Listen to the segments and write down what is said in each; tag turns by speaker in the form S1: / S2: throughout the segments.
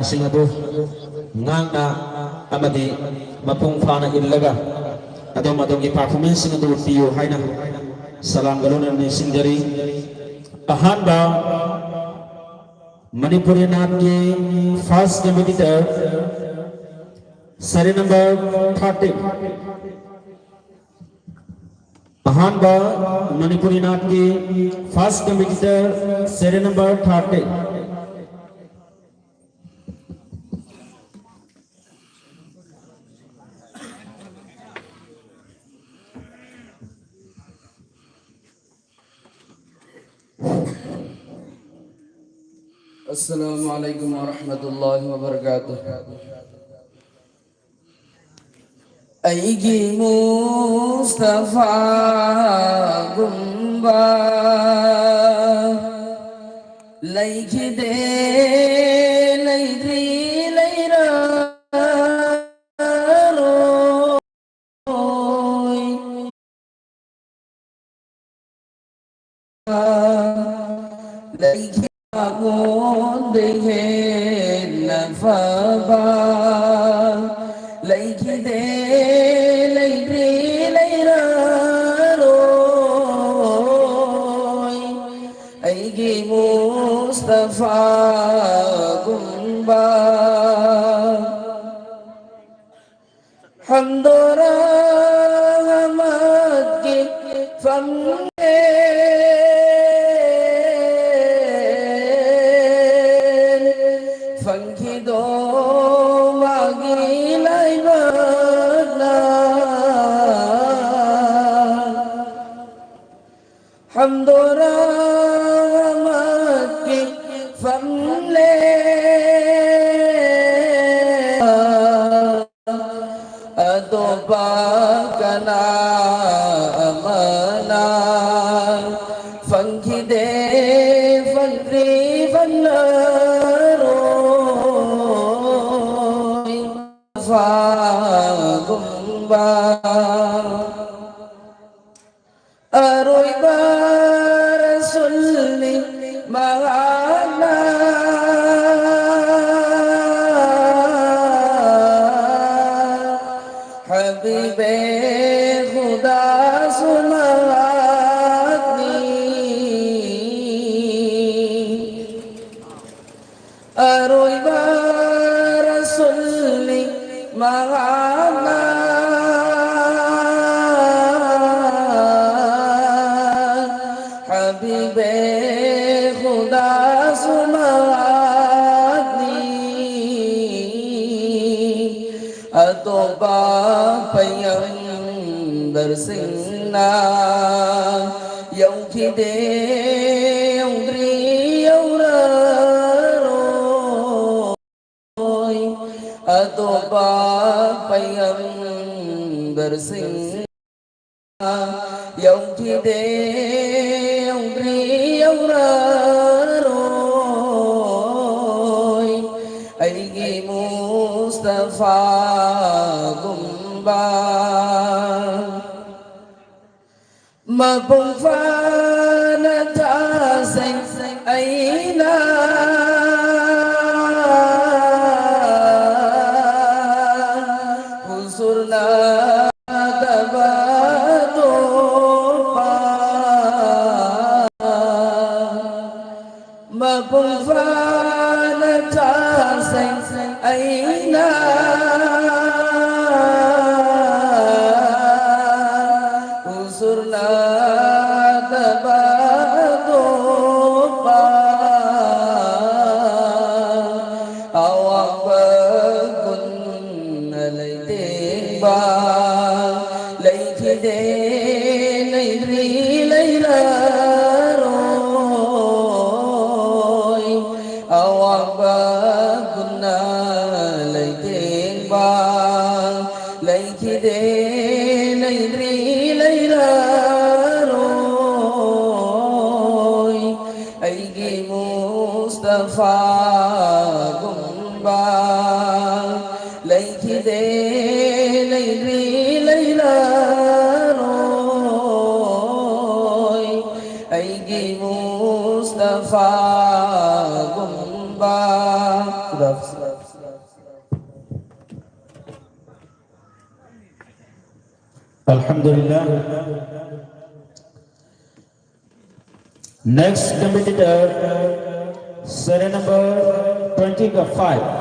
S1: sing adu ngangna amadi mapung fana illaga adom adongi performance sing adu tiyo haina salam galuna ni singjari ahanba Manipuri Natki first competitor seri number 30 ahanba Manipuri Natki first competitor seri number 30
S2: Assalamualaikum warahmatullahi wabarakatuh. Aigi Mustafa Gumba Laiki de Laidri Laira Laiki Agon dehe nafaba Laiki de Laidri Laira Aigi Mustafa Gumba Hamdora Hamad ki famne Funky do wagi lai bana Hamdora Hamad ki famne Adoba kana amana Funky de Funky vanaro Gumba Aroi Barasulni Mahana Habibe Khuda Sumatni Aroi Barasulni Mahana Habibe Khuda Sumatni Atoba Payyambar Singna Yauki de Yaudri Yauraro Atoba Payyambar Singna Yauki de Yaudri Yauraro Aigi Mustafa Gumba Mapung fana ta sing aina Husurna tabatu pa Mapung fana ta sing aina Husurna tabatu pa Awak bergun alaite ba Laiti de Laidri Laila roy Awak bergun alaite ba Laiti de Laidri Laila roy Aigi Mustafa Gumba Laiki de Laidri Laila roy Aigi Mustafa Gumba
S1: Alhamdulillah. Next competitor, serial number 25.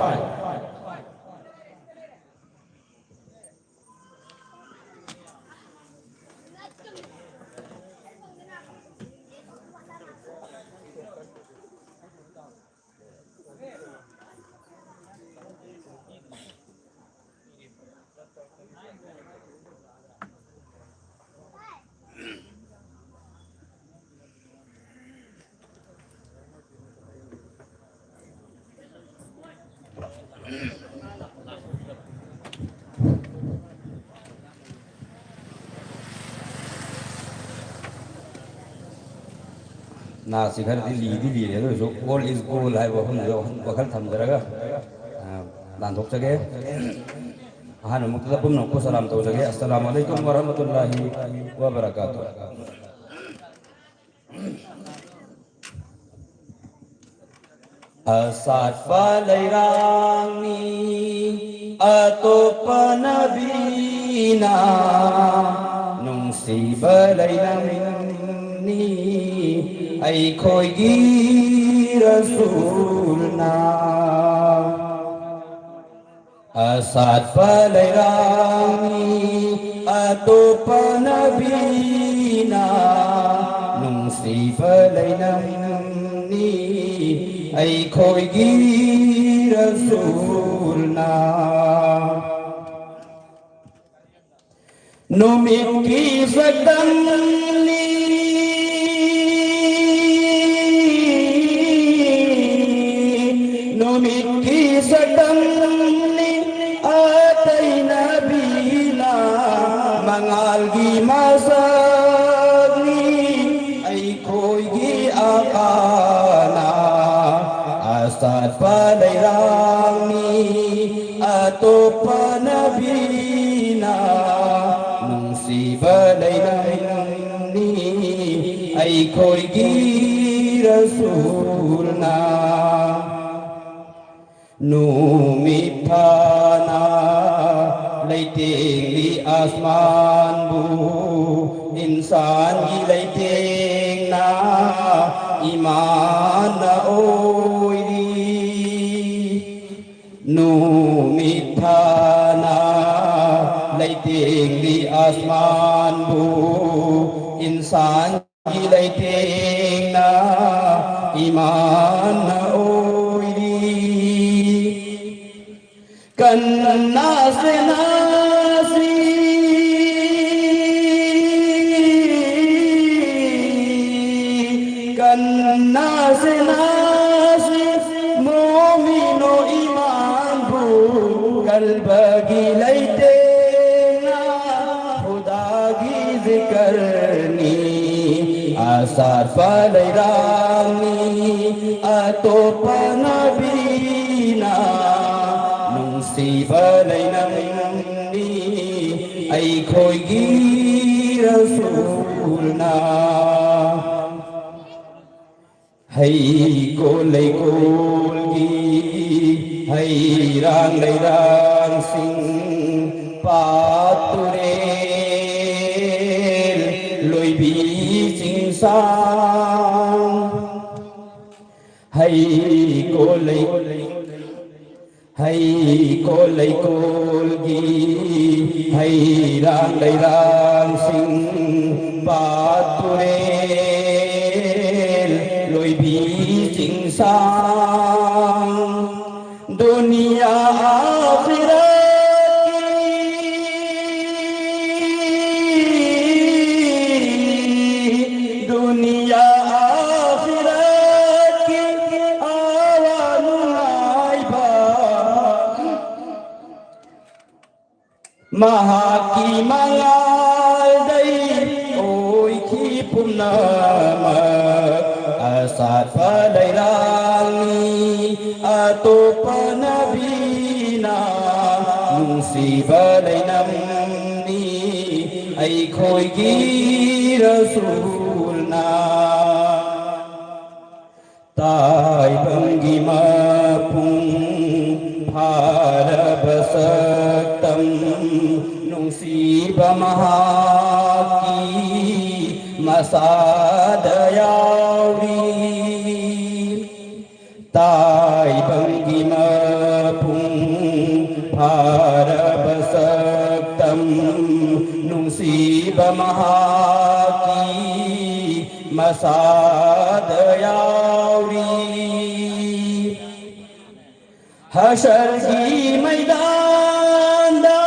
S3: ना सिखर दी ली रे तो goal is गोल है वो हम वखल थम जरगा दान थोक सके हान मुक्तदा पुम नको सलाम तो सके अस्सलाम वालेकुम व रहमतुल्लाहि व बरकातहू asat palairani atopa nabina nung si balainamni ay khoi gi rasulna asat palairani atopa nabina nung si balainamni ay khoi gi rasulna numit ki sadamni numit ki sadamni atay nabila mangal gi masagni ay khoi gi akana asat palairani atopa nabina nung si balainamni ay khoi gi rasulna numit thana leiting li asman bu insan gi leiting na iman na oi numit thana leiting li asman bu insan gi leiting na iman na oi kan nas nasi kan nas nasi mu'mino iman bu kalbagi laitena khuda gi zikrni asar palairani atopa nabina nung si balainamni ay khoi gi rasulna hay cô gi hay rang lay rang sing pa turel loi bi sing sang hay cô gi hay rang lay rang sing pa turel loi bi sing sang dunia akhirat ki dunia akhirat ki awan aiba maha ki mangal dai oi ki punama asat palairani atopa nabina nung si balainamni ay khoi gi rasulna tai banggi mapung भारबसक्तं नुंसीबा महाकी मसादयावी ताइबंगी मपुं भारबसक्तं नुंसीबा महाकी मसादयावी हशर की मैदान दा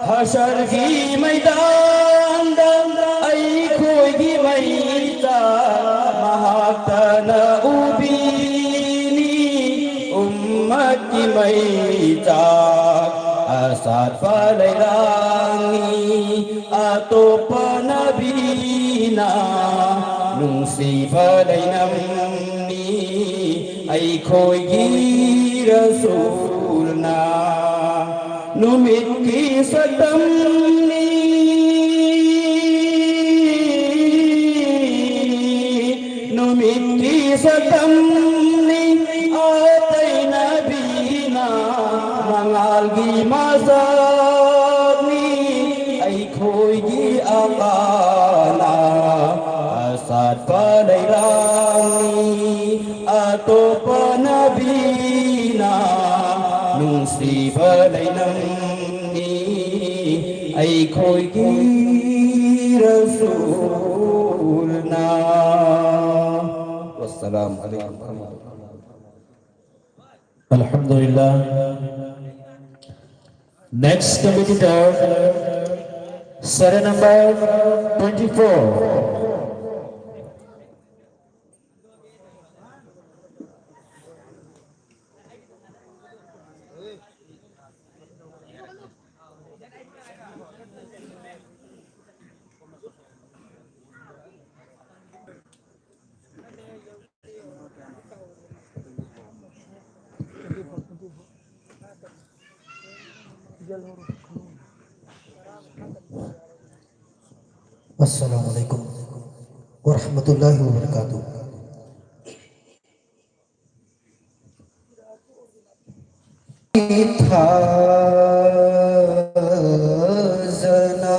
S3: हशर की मैदान दा ऐ खोई की मैता महातन उबीनी उम्मत की मैता asat palailangi ato panabina nung si palay namni ay ko'y girasul na numit ki sa tamni numit ki sa tamni atay nabina mangal gi mazabni ay ko'y gi akala asat palailangi ato panabina nung si palay namni ay ko'y gi rasul na. Wassalamu alaikum warahmatullahi wabarakatuh.
S1: Alhamdulillah. Next competitor, serial number 24.
S4: Assalamualaikum warahmatullahi wabarakatuh. था जना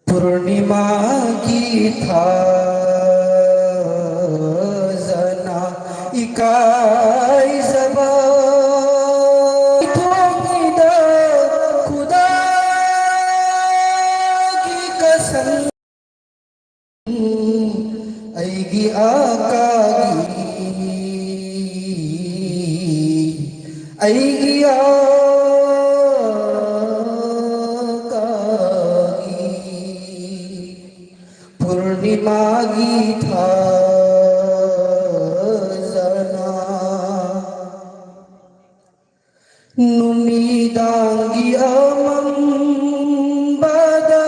S4: पूर्णिमा की था जना इकाई ज़बान खुदा की कसम आएगी आका आएगी आका पूर्णिमा की था जना नुमीदांगी अमम बदा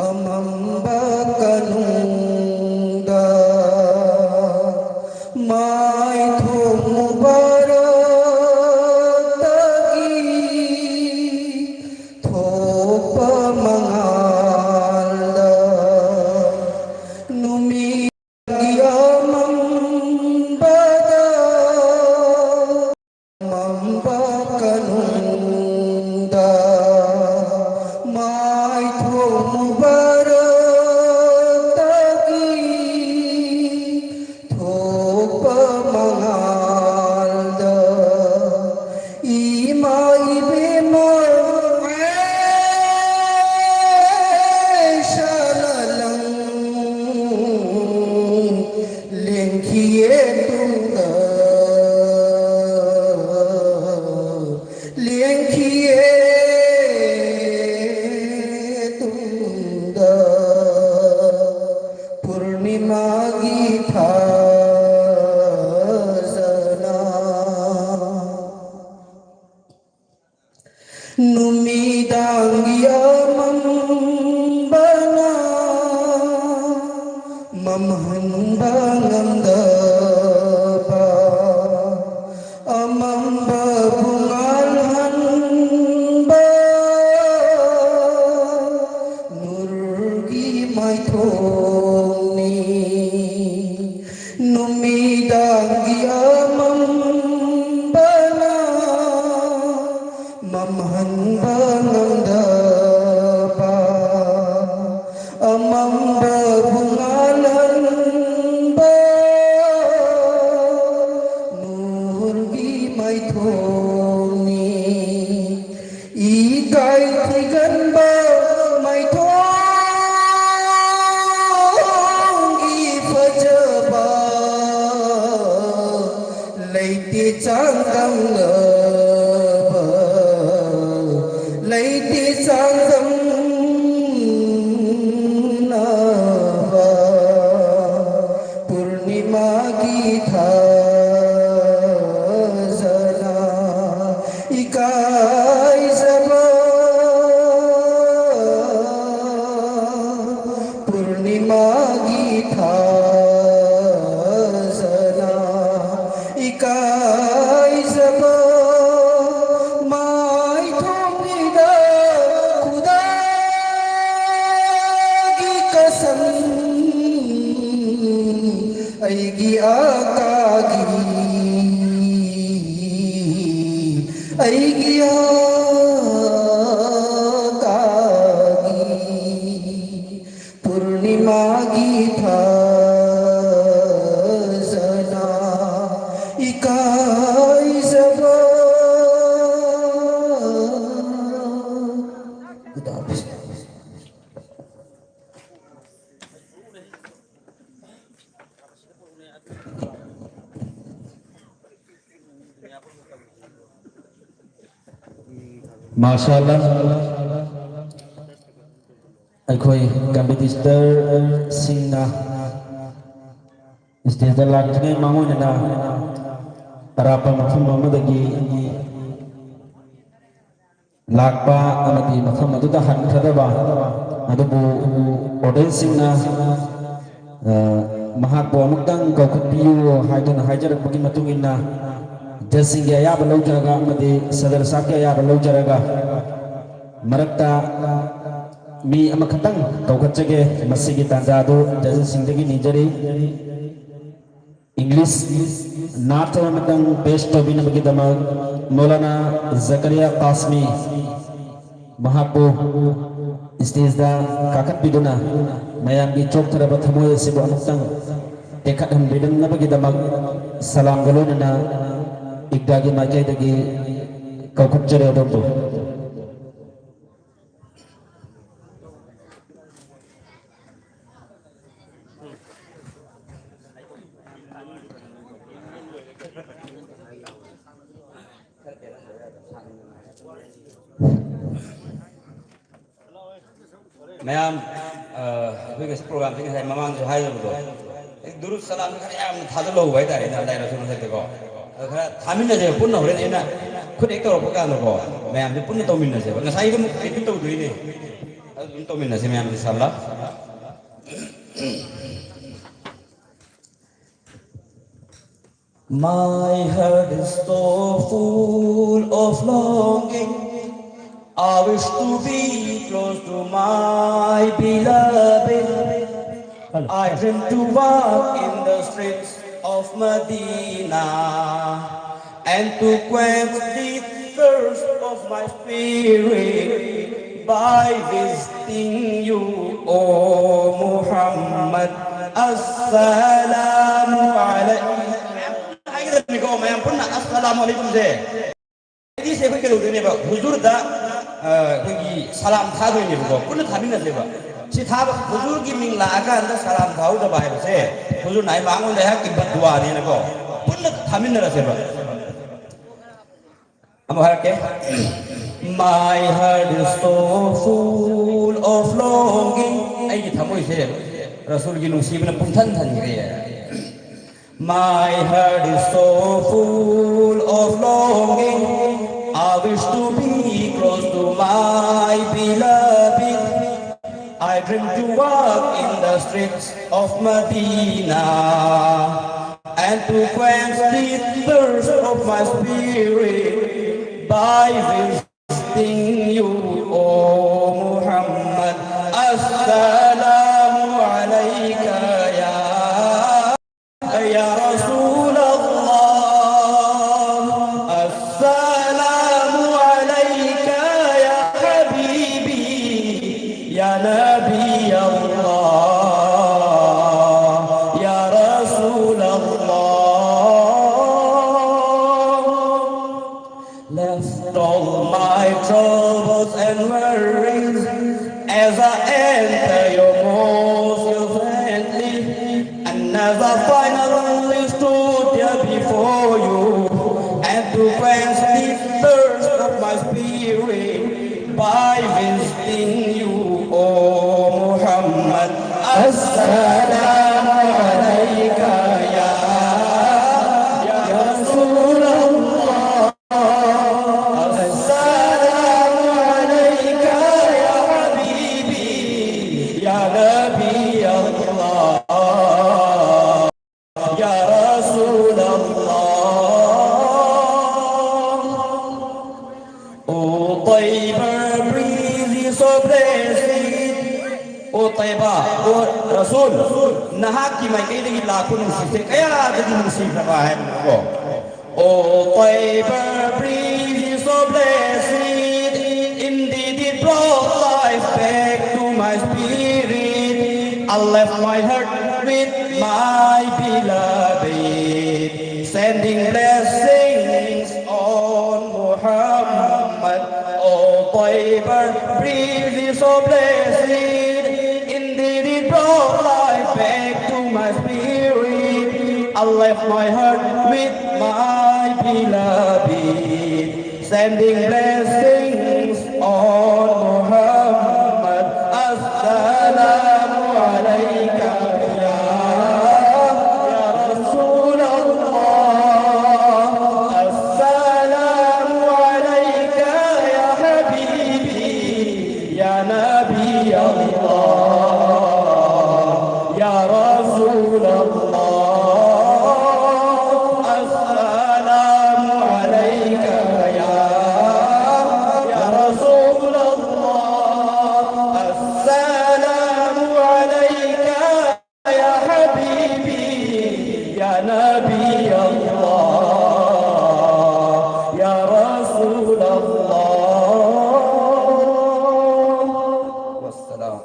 S4: अमम बकनुंगा माय थो मुबारक तगी थोप मंगाला नुमीदांगी अमम बदा Mamba kanunda mai tho mubarak tagi thopa mangalda imai bemar shalalang lengkiye tunga लिंखिए Tunga पूर्णिमा की था जना नुमीदांगिया मम्बना ममहंबा नंदबा अमंबा bungal hanba nur maithoni numidanggi amambana mamhanba nandapa amamba bungalanba nurgi maithoni ikai thiganba maithoni fajaba leiti changam ngaba leiti changam naba purnima githa zana ikai zaba purnima githa zana ikai zaba mai thongida khuda gi kasam aigi akagi aigi akagi purnima githa zana ikai zaba kita habis.
S1: माशाअल्लाह अखोई competitor सिंगना stage लाक्ने मांगोना अरापा मफम अमदगी लाक्पा अमदी मफम अदुदा हनखदबा अदुबु ऑडियंस सिंगना महाकबो अमुक्तंग कौखुपियो हाइदुन हाइजरकपगी मतुंगिना जसिंगे अयाब लौजरगा अमदी सदर साके अयाब लौजरगा मरक्ता मी अमखतंग कौखचगे मसिगी तांजादो जसिंगदगी निजरी इंग्लिश नार्थ मतंग बेस्ट टोबिन बगी दमग मौलाना जकरिया कासमी महापो स्टेज दा काकत बिदुना मयाम की चौक तरफ थमोय सिबो अमुक्तंग टेकत हम बिदन नबगी दमग सलाम गलोनना इकदागी माइकेदगी कौखचरे अदोबो
S3: मैम प्रोग्राम से ममांग जो हाई जो दुरुस्त सलाम खराब थादो लो हुआ है तारे ना लाइन सुन सकते को खरा थामिन जे पुन्न हो रे ना खुद एक तो पकान को मैम जे पुन्न तो मिन जे ना साई को एक तो दुई ने तो मिन जे मैम इंशाल्लाह My heart is so full of longing. I wish to be close to my beloved. I dream to walk in the streets of Medina and to quench the thirst of my spirit by visiting you, O Muhammad. Assalamu alaikum. Assalamu alaikum. Ini saya fikir ini pak, huzur dah pergi salam tahu ini pak, pun tak minat saya pak. Si tahu huzur ki mingla akan dah salam tahu dah bahaya saya. Huzur naik bangun dah kibat dua ni nak pak, pun tak minat saya pak. Apa hal ke? My heart is so full of longing. Ini thamu saya. Rasul ki nusi benar pun tan ni ya. My heart is so full of longing. I wish to be close to my beloved. I dream to walk in the streets of Medina and to quench the thirst of my spirit by visiting you, O Muhammad. Assalamu Nabi Allah, Ya Rasul Allah. Left all my troubles and worries as I enter your most friendly, and as I finally stood here before you, and to quench the thirst of my spirit by visiting you, O Muhammad. Assalamu alayka ya Rasul Allah. Assalamu alayka ya Habibi, ya Nabi Allah, ya Rasul Allah. O Taiba, breathe so blessed. O Taiba, O Rasul, nahak ki mai kai dagi lakun sise kaya dagi musib na ba hai mo. O Taiba, breathe so blessed. Indeed it brought life back to my spirit. I left my heart with my beloved, sending blessings on Muhammad. O Taiba, breathe so blessed. Indeed it brought life back to my spirit. I left my heart with my beloved, sending blessings on Muhammad. Assalamu alayka ya Rasul Allah. Assalamu alayka ya Habibi, ya Nabi Allah, ya Rasul Allah. Assalamu alayka ya Rasul Allah. Assalamu alayka ya Habibi, ya Nabi Allah, ya Rasul Allah. Wassalam.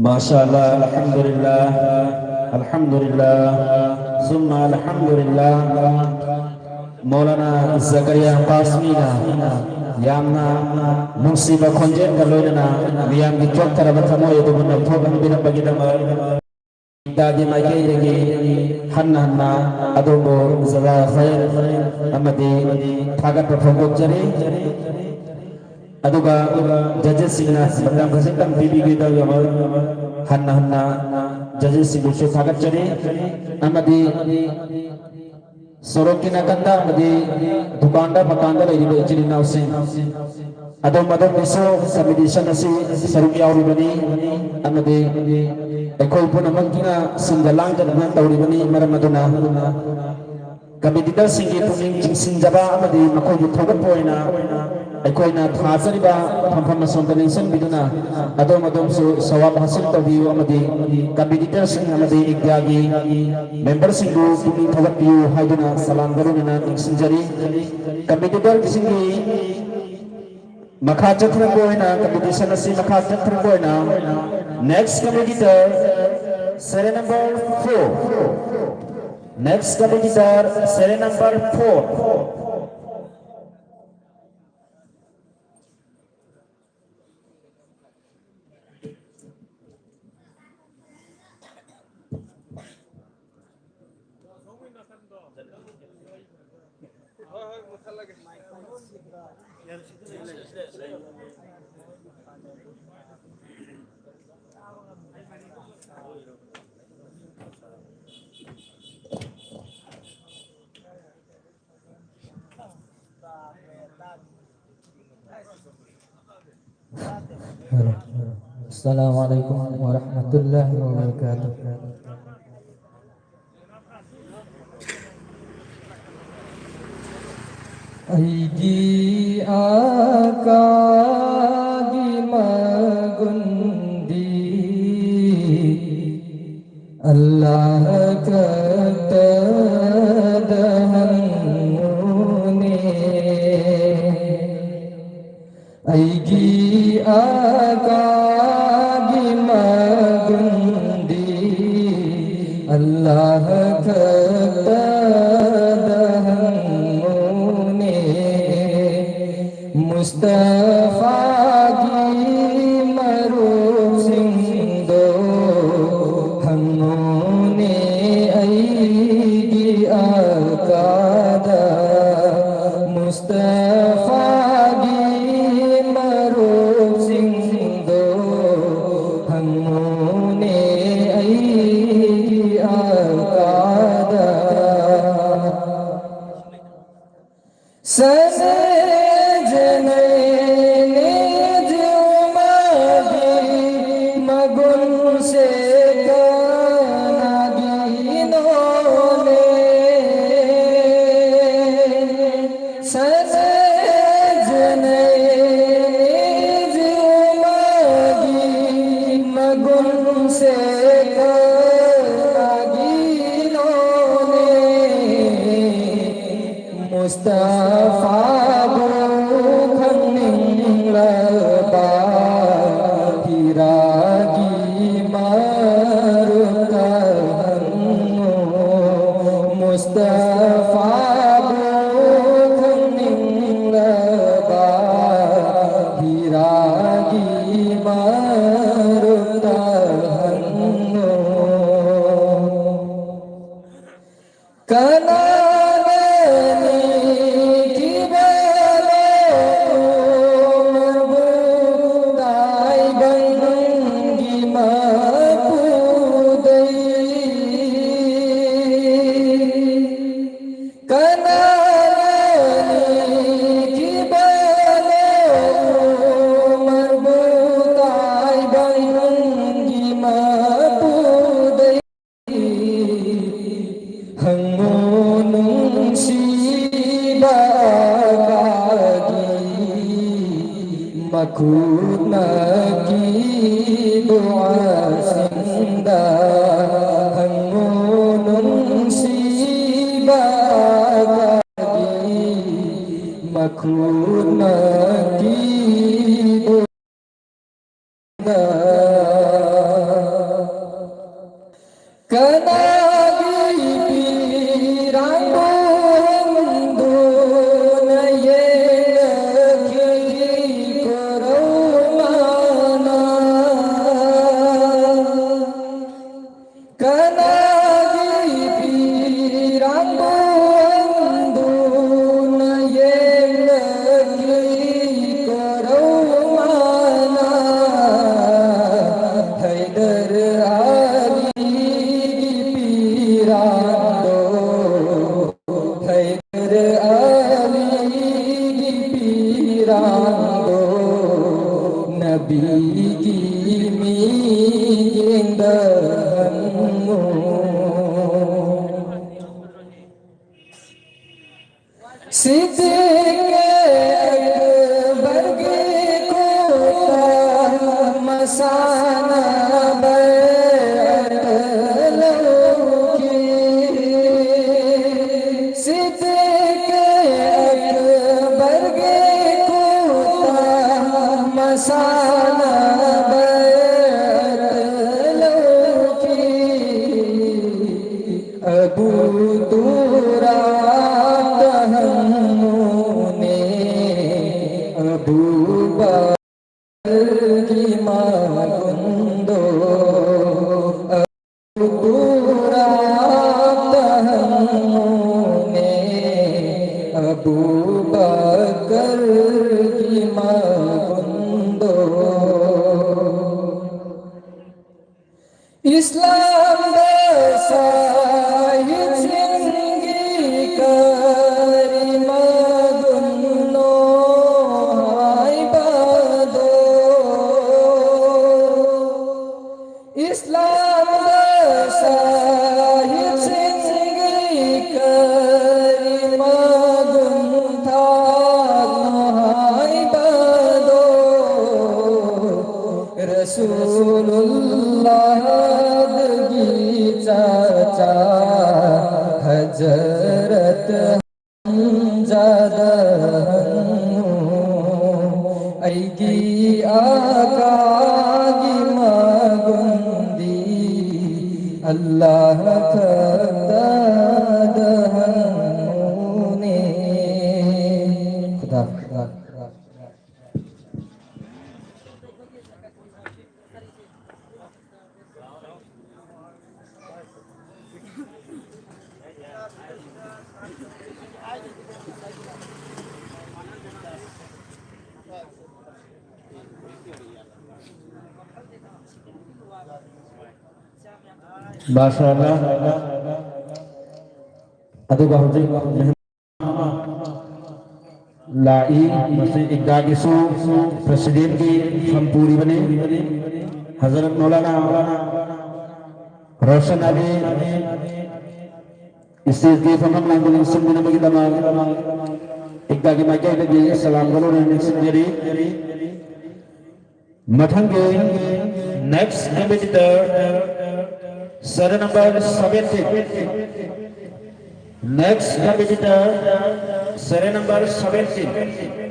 S1: माशाअल्लाह, अल्हम्दुलिल्लाह, अल्हम्दुलिल्लाह, सुम्मा अल्हम्दुलिल्लाह. मौलाना ज़करिया कासमीना यामना नुसीबा खोंजेन का लोयना मियाम की चौक तरफ थमो ये तो बन्ना थोकन बिना बगी दमा दादी मायके येगी हन्ना हन्ना अदोबो ज़रा खैर अमदी थागत प्रफोक जरी aduga judges singna badam khasitang bibi gida yamal hanna hanna judges singu so thagat chari amadi sorokina kanda amadi dukanda makanda laiba ichili nausin adom adom biso subdivision asi saruki auri bani amadi ekoi pun amangkina singalang jadna tauri bani maramaduna kabidita singi puning sinjaba amadi makoi thogat poina अकोइना थाजरिबा फमफम सोंदलेसन बिदुना अदोम अदोम सो सवाब हासिल तबियो अमदी कंपीटिटर सिंग अमदी इग्यागी member सिंगु तुमी थवतियो हाइदुना सलाम गरुना निक्सिंजरी कंपीटिटर सिंगी मखा चथर बोइना competition असि मखा चथर बोइना next competitor serial number 4 next competitor serial number 4
S4: Assalamualaikum warahmatullahi wabarakatuh. Aidi akagi magundi Allah kata dahan Mustafa Maru Singdo Hangone Aigi Akada Mustafa Maru Singdo Hangone Aigi Akada Mustafa bukan laba hiragi marutanmu Mustafa bukan laba hiragi marutanmu karena Makut nagi doa sinda hangunung si bagagi makut nagi doa kanagi pirang Nabi kimi indahmu Siddiq akbar ki kota masana bayat lauki Siddiq akbar ki kota masana Abu Durat hamune Abu Bakar ki magundo Abu Durat hamune Abu Bakar ki magundo Islam Sahid Singgi Karima Gunno Haibado Islam Sahid Singgi Karima Gunta Haibado Rasulullah चाचा हजरत हमजादा ऐगी आकागी मागुंदी अल्लाह खदादहने खुदा
S1: माशाअल्लाह अदुगा हौजिक लाई मसी इक्कागिसु president की फमपूरी बने हजरत मौलाना रोशन Ali stage की फमम लांगुलिंग सुनने में कितना इक्कागी माइके लगी सलाम करो ने सिंजरी मठंगे next competitor serial number 70 next competitor serial number 70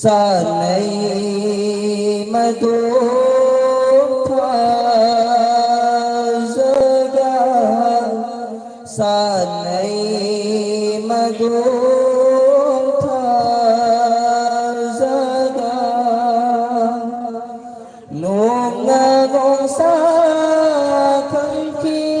S2: sanai madukha zaga sanai madukha zaga nunga gongsa kankiba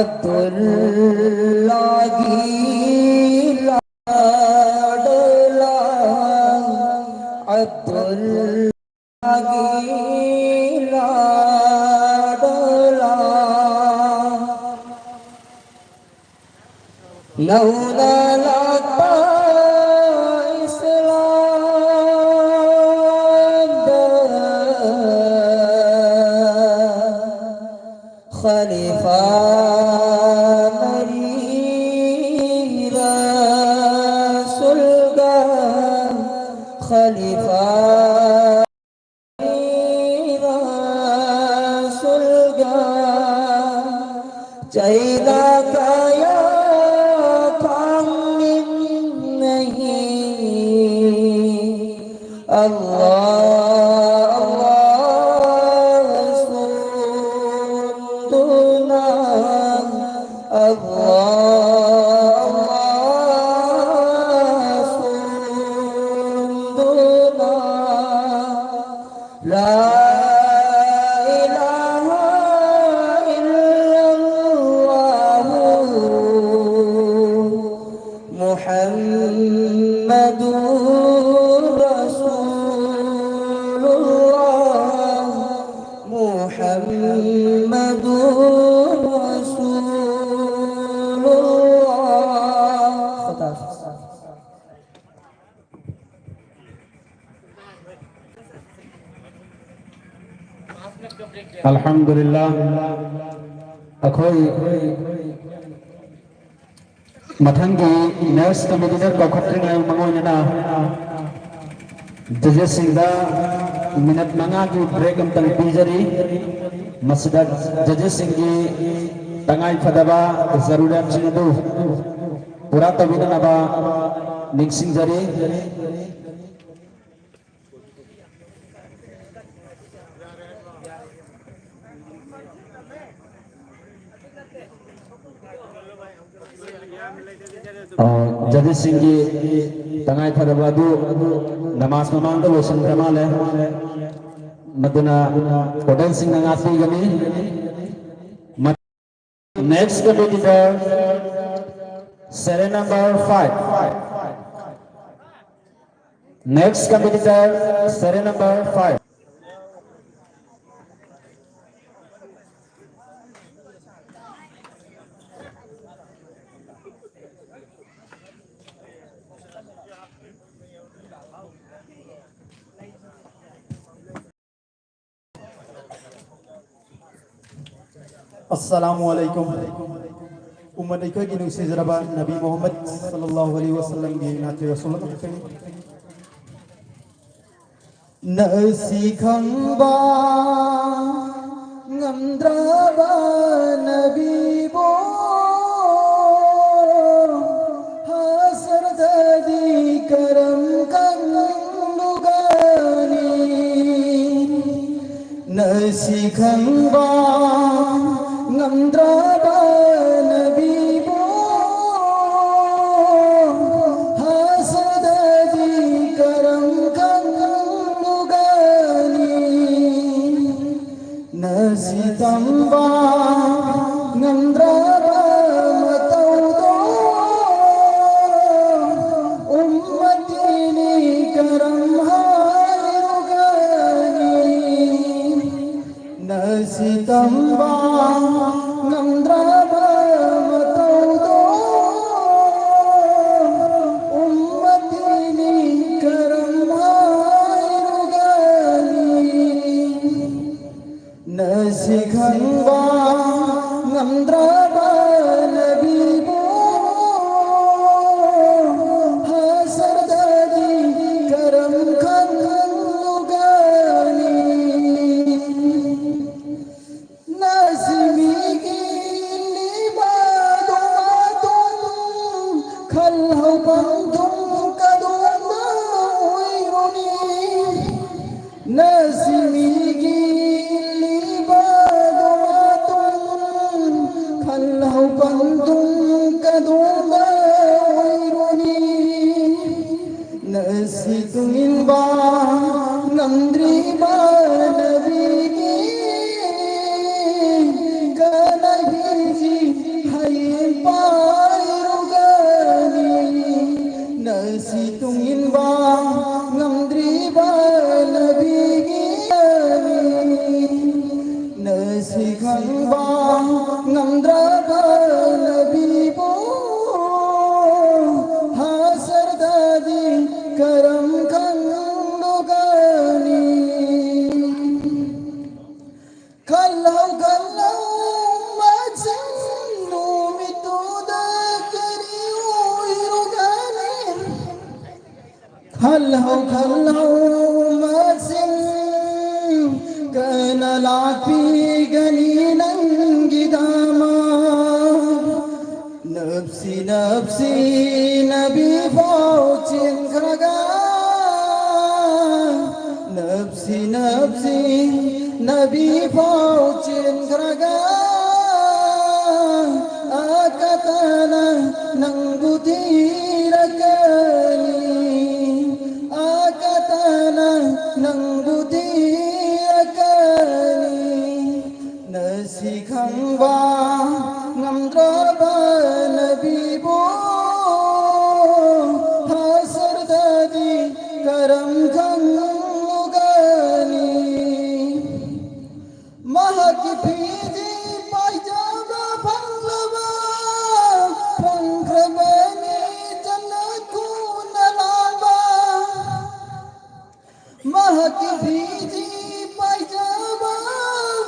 S2: Abdullah गीला डला अब्दुल्ला गीला डला नौना लाता खलीफा मरी रसूलगा खलीफा रसूलगा चैदा काया खामिन नहीं अल्लाह मुहम्मदुर रसूलुल्लाह मुहम्मदुर रसूलुल्लाह
S1: अल्हम्दुलिल्लाह अखोई मथंगी नेक्स्ट कमिटीदर कौखत्रिंगाय मंगोइना जजेसिंगदा मिनट मंगा की ब्रेक अमतंग पीजरी मसदा जजेसिंगी तंगाई फदबा जरूरत सिंगदु पूरा तबिनबा निंगसिंगजरी जजेस सिंह की तंगाई फदबादु नमाज ममांग लोसन क्रमाल है मदना होटल सिंह नंगासी गनी next competitor serial number 5 next competitor serial number 5
S5: अस्सलामु अलैकुम उम्मत इको की नुसी जरबा नबी मोहम्मद सल्लल्लाहु अलैहि वसल्लम की नाते रसूल नसी खंबा ngandraba nabi bo hasar dadi karam kandugani nasi khamba ngandraba nabi bo hasar dadi karam kandugani nasi tamba ngandraba mataudo ummatini karam hayugani nasi tamba ngandraba mataudo ummatini karam hayugani nasi khamba ngandraba nabi bo hasar dadi karam kandugani nazmi gili badumatun khalhu bantum kadum wayruni nazmi gili badumatun khalhu bantum kadum wayruni nasitu min ba nandri ba nabi ki kanahi ji
S4: nasi tungin ba ngamdri ba nabigi nasi khang ba ngamdra ba nabi bo hasar dadi karam khang logani kallau kallau macam numitu da kari uirugani kallau macam kana lapi gani nangidama nafsi nafsi nabi faucin kraga nafsi nafsi nabi faucin kraga akatana nang butirakani akatana nang butirakani nasi khang ba ngamdra ba nabi bo hasar dadi karam khang logani mahak phiji paijaba phanglaba phangrabani jannat kunalaba mahak phiji paijaba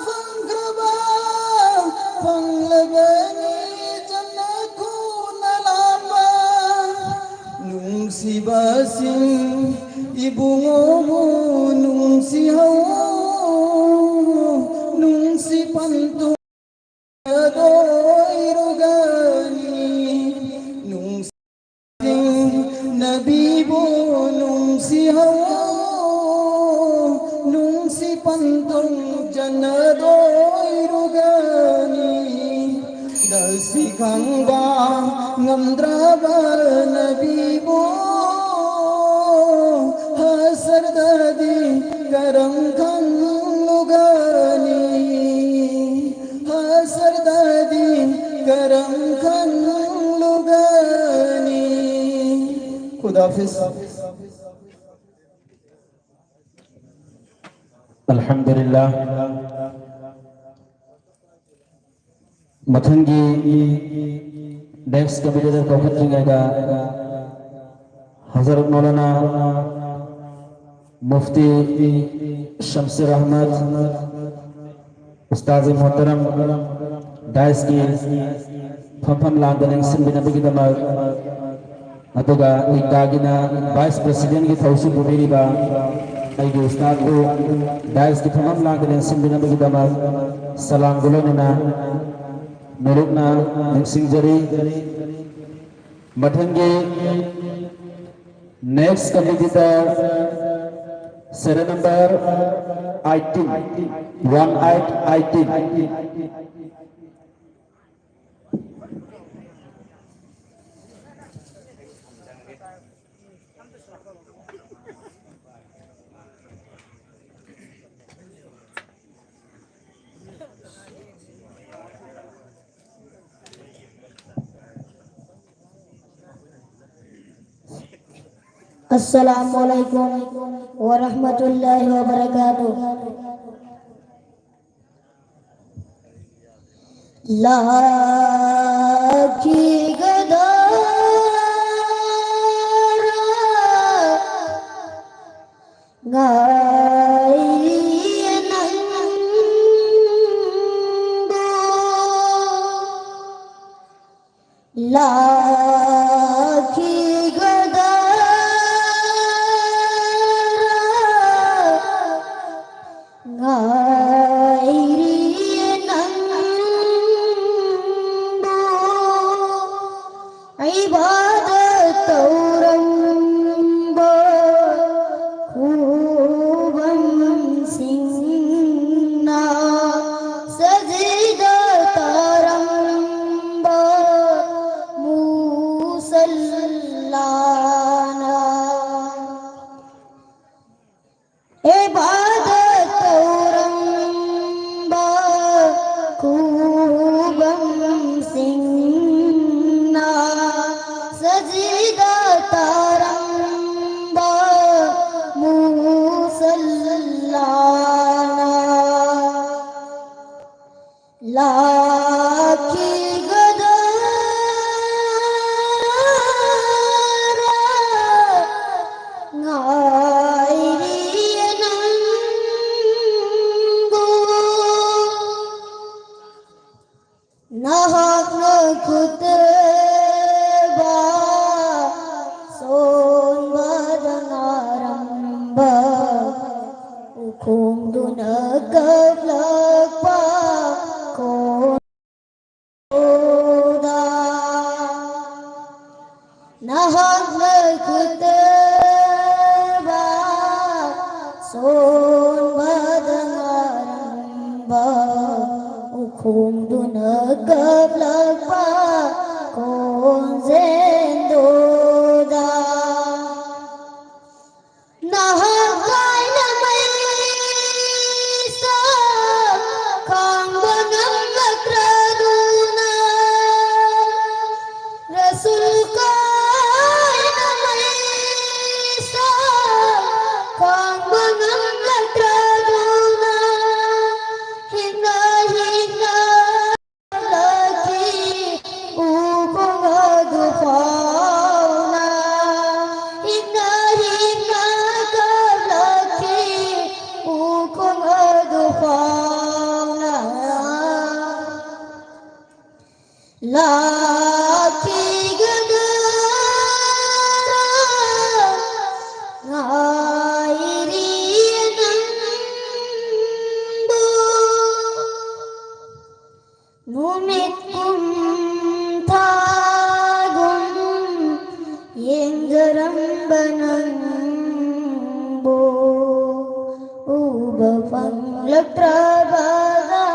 S4: phangraba phanglabani jannat kunalaba nungsi basing ibungomu nungsi hawa nungsi pantu adoi rugani nungsi nabi bo nungsi hawa nungsi pantung janadoi rugani nasi khang ba ngamdra ba nabi bo hasar dadi karam khang logani hasar dadi karam khang logani खुदा हाफिज
S1: अल्हम्दुलिल्लाह मथंगी next Kabir कौफत जिंगा हजरत मौलाना मुफ्ती शमशेर अहमद उस्ताद मोहतरम dice की फम London सिंबिनबीदमा अतुगा इकागिना vice president की थौसु बुबीरिबा अयगे उस्ताद को dice की फम London सिंबिनबीदमा सलाम गुलोना मुलुकना निसिंजरी मथंगे next competitor serial number 18
S6: अस्सलामुअलैकुम वरहमतुल्लाहि वबरकातुह। लाखी गदारा गाई नंदो lucky सजीदा Tara Nahakna kutaba son badangaramba ukum dunagablagpa kon zendoda nahakay na may isa kang bangang nagtraduna Rasul kay na may isa kang bangang nagtraduna hinahinga lagi upang adupaw na hinahinga lagi upang adupaw na laki gagara ngairian ang ngunit kung tagong yang garambanang ubapang lagtrabaga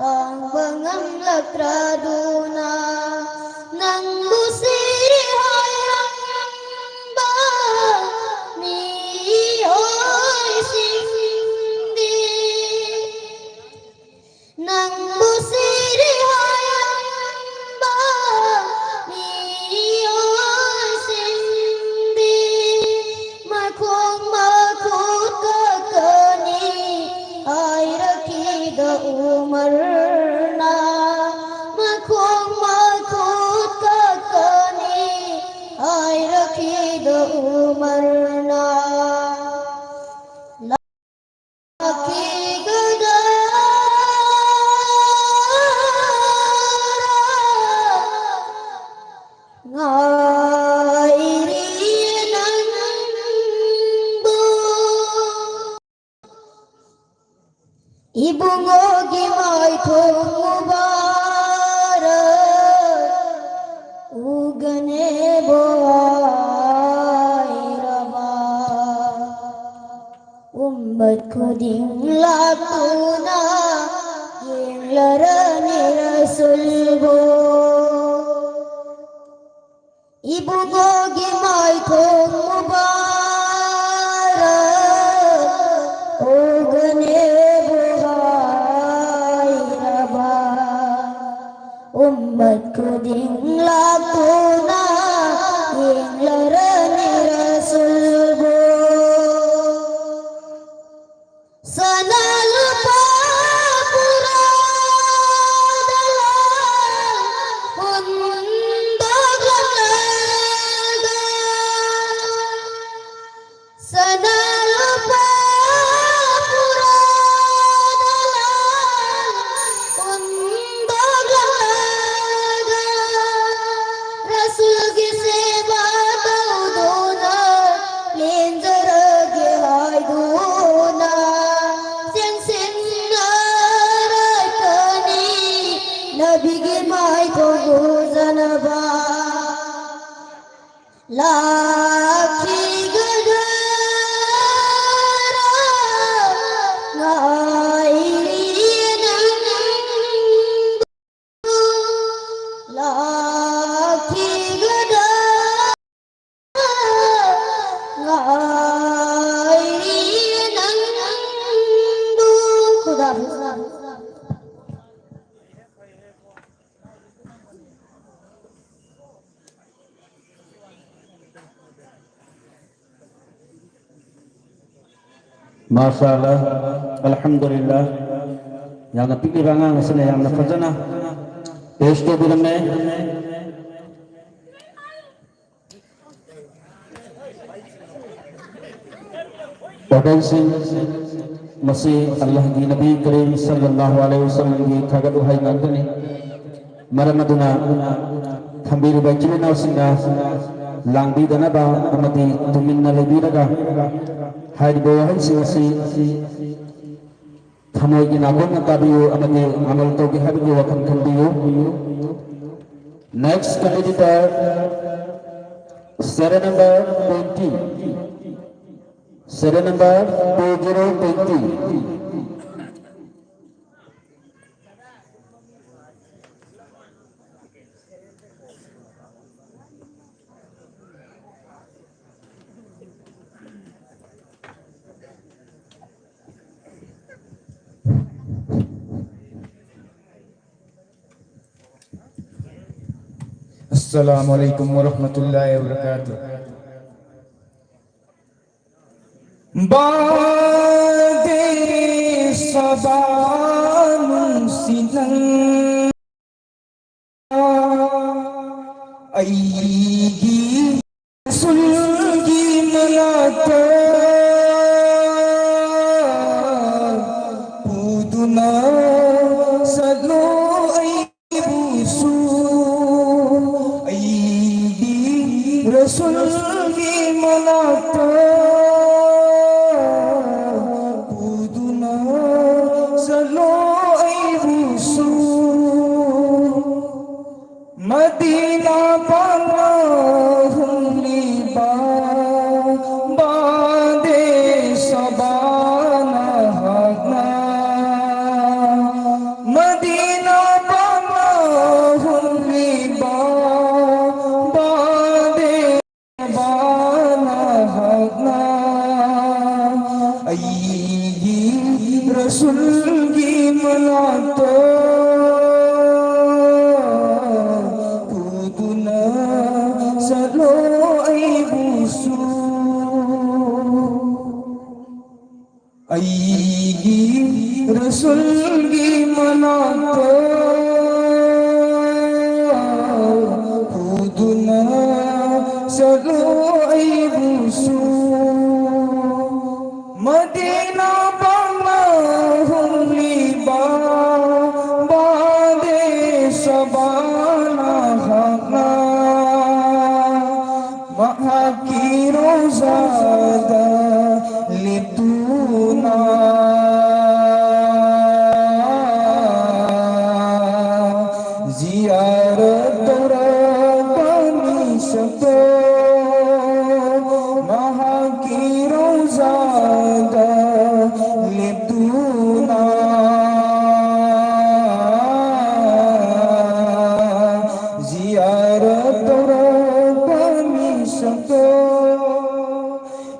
S6: kang bangang lagtraduna nang busirihay ang ba niyo'y sindi nang busirihay ang ba niyo'y sindi makong makut kakani ay rakida umar na makong makut kakani ay rakida umar na laki gadara ngairian ang ibungogi may tumubarak ugane buhay raba umbat kuding latuna yang larani rasulbo ibungogi may tumubarak ugane buhay raba umbat kuding latuna yang larani rasulbo sana lupa pura dalam undang laga sana lupa pura dalam undang laga Rasul gise batau dona lenjar ge hai dona sen sen narakani nabi ge mai ko gozanaba laki gadara ngairian ang laki gadara ngairian ang Khuda Hafiz.
S1: Masya Allah, Alhamdulillah. Yang napili bangang sila yang nafazana. Esto bilang ne. Potensi masih Allah di Nabi Karim Sallallahu Alaihi Wasallam di kagak uhai ngantuni. Maramaduna kambir bajil na singa langbi dana ba amati tumin na lebiraga. Hai bawahan si thamoy ginagong na tabiyo amati amal to gihabiyo wakan kambiyo. Next competitor Serial number 20. Serial number 2020.
S7: Assalamualaikum warahmatullahi wabarakatuh. Bade sabanun sinan aigi sulgi malata puduna salo aibusu Rasul ki malata puduna salo ay rusu Madina panahon liba bade sabana hagna Madina panahon liba Rasul ki malata puduna salo ay busu aigi Rasul ki malata puduna salo ay busu Madina sabana haqna mahaki rozada lituna ziyarat rabbani sabda mahaki rozada lituna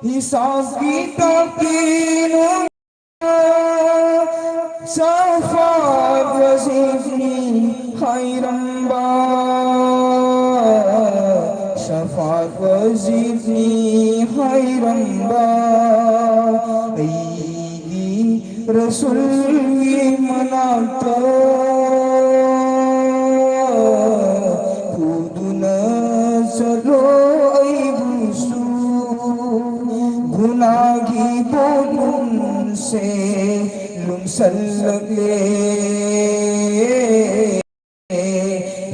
S7: Hisab kitab kinun Safad wazifni khairan ba Safad wazifni khairan ba Aigi Rasul ki manata Puduna salo ay busu गुनागी बोलूं से लुमसल लगे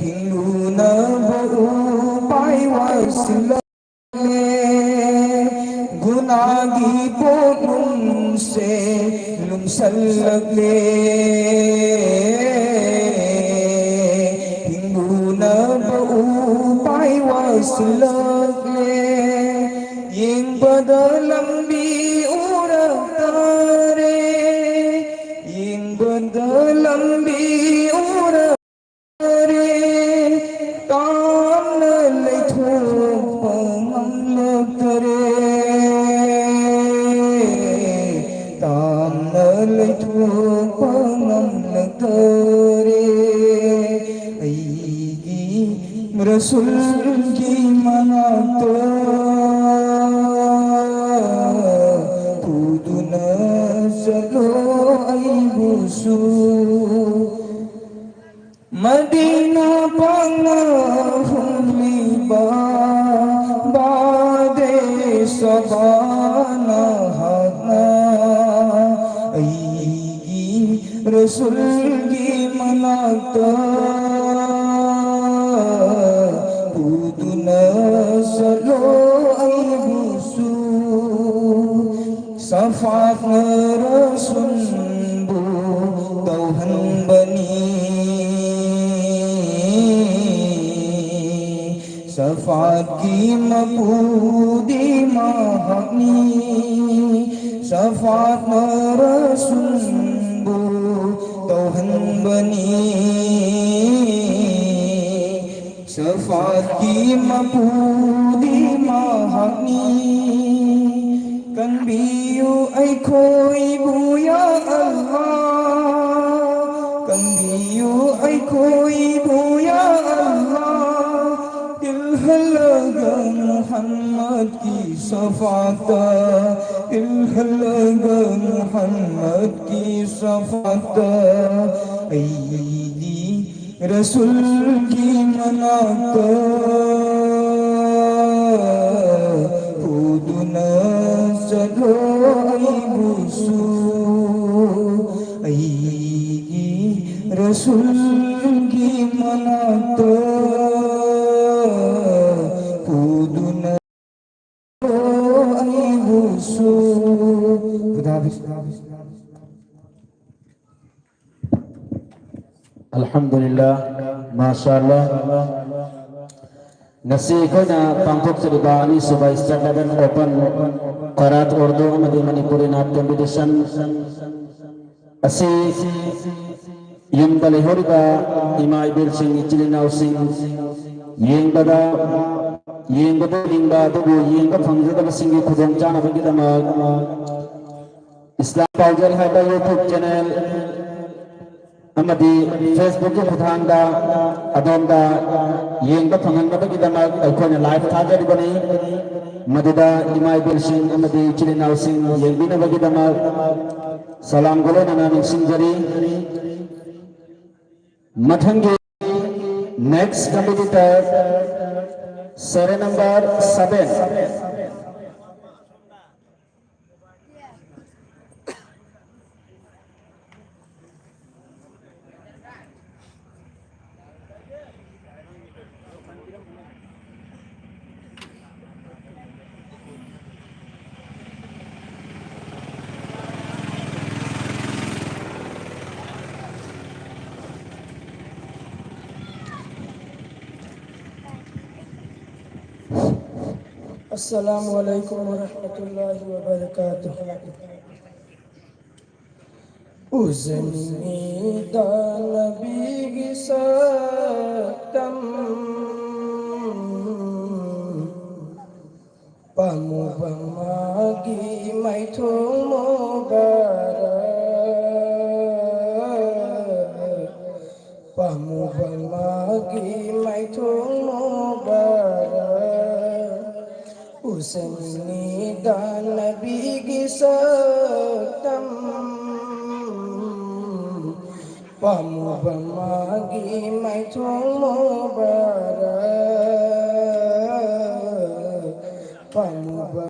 S7: हिंदू न बहु पाई वसले गुनागी बोलूं से लुमसल लगे हिंदू न बहु पाई वसले Yang berdalam diurang-tare Yang berdalam diurang-tare Tam nalai thuk pengamlak tare Tam nalai thuk pengamlak tare Aigi Rasul ki manata Madina panahon liba bade sabana hagna aigi Rasul ki malata puduna salo ay busu Safat Rasul bu tauhan bani Safat Shafat की मबूदी महनी शफात रसूल तोहन बनी शफात की मबूदी महनी कंबियु ऐखोई बुया अल्लाह कंबियु ऐखोई बुया अल्लाह दिल हलगा मुहम्मद की शफात दिल हलगा मुहम्मद की शफात ऐदी रसूल की मनात खुदना चलो बुसू ऐदी रसूल की मनात खुदना बुसू खुदा
S1: Alhamdulillah, mashallah. Nasi ko na pangkok sa diba ni subay start level open Karat Urdu amadi Manipuri Naat Competition. Asi yung balihori ba Ima Ibil Singh Ichilinaw Singh yung bada lingba dubu yung ba pangzada ba Singh Kudong Chana ba kita mag Islam Pawjal Haba YouTube channel amadi Facebook ke khutanda adonda yengba phanganba gidama akhona live thajari bani madida imai bil sing amadi chilinaw sing yengbina bagidama salam golo nana ning singjari mathangi next competitor serial number 7
S2: अस्सलामु अलैकुम वरहमतुल्लाहि वबरकातुह उज़नी दानबी गिसतम pamu bangagi mai thong mubarak pamu bangagi mai thong mubarak usni dan nabi gisatam pamu bangagi mai thong mubarak pamu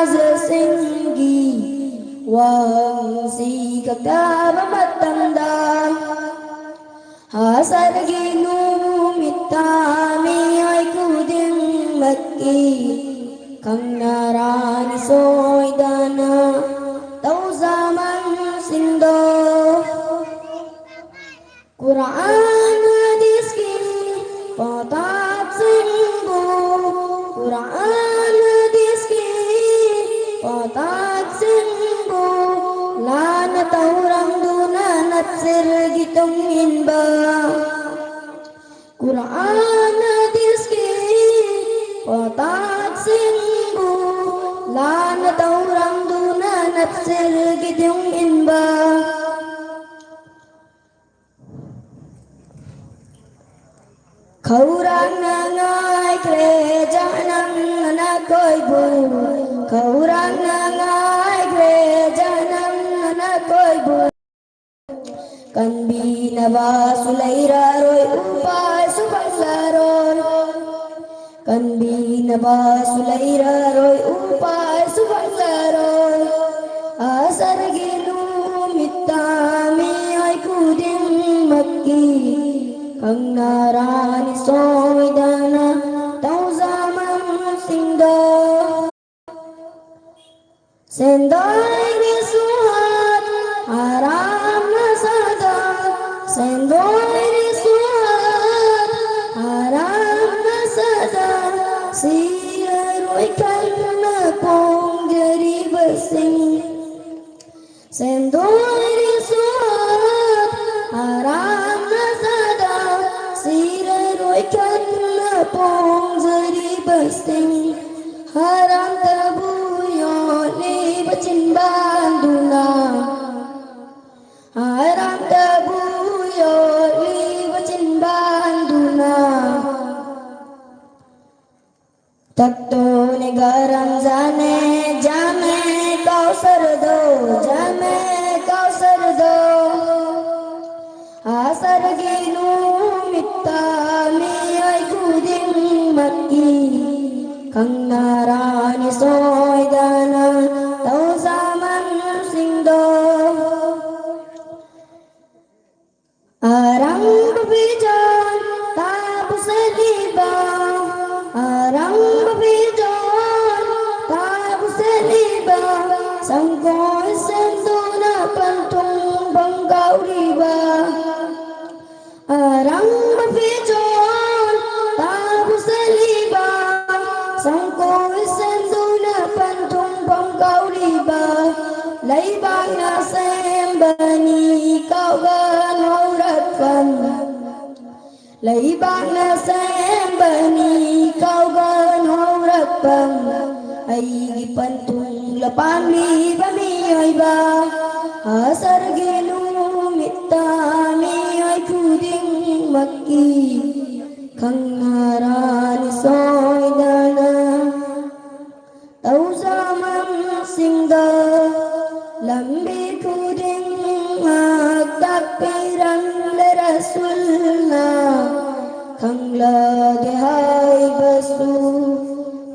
S6: ꯅꯥꯖꯁꯤꯡꯒꯤ ꯋꯥꯍꯪꯁꯤ ꯈꯛꯇꯕ ꯃꯇꯝꯗ ꯍꯁꯔꯒꯤ ꯅꯨꯃꯤꯠꯇ ꯃꯤꯑꯣꯏ ꯈꯨꯗꯤꯡꯃꯛꯀꯤ ꯈꯪꯅꯔꯥꯅꯤ ꯁꯣꯏꯗꯅ ꯇꯧꯖꯃꯟꯁꯤꯡꯗꯣ Quran hadiski patat singbu Quran hadiski patat singbu lana taurang duna natsir gitong inba Quran hadiski patat singbu lana taurang duna natsir gitong inba Khaurang nangai gereja nang anak koibu Khaurang nangai gereja nang anak koibu Kan binaba sulaira roy upai subanglaroy Kan binaba sulaira roy upai subanglaroy Asar gilu mitami ay kuding makki Kang narani soidana tauzamansindo Sendoy ni suhat haram na sada Sendoy ni suhat haram na sada Siyaroy kan na pong jari basing Sendoy ni suhat haram na sada Siyaroy kan na pong jari basing Haram tabuyo ni bacin banduna Haram tabuyo ni bacin banduna Takto ne garam jane jame kausar do jame kausar do Asar ginu mitta mi ay kuding makki Kang narani soidana tauzaman singdo Arang babijan tabu seliba Arang babijan tabu seliba Sangkoy senduna pantung bangkau riba Arang babijan tabu seliba Sangkoy senduna pantung bangkau riba Laibang na sembani kau gan hauratkan Laibang na sembani kau gan hauratkan Ay pantung lapang liba miyoy ba Asar ginumita miyoy kuding makki Kang narani soidana tauzaman singda Lambi kuding takbiran le rasulna Kang lagi hai basu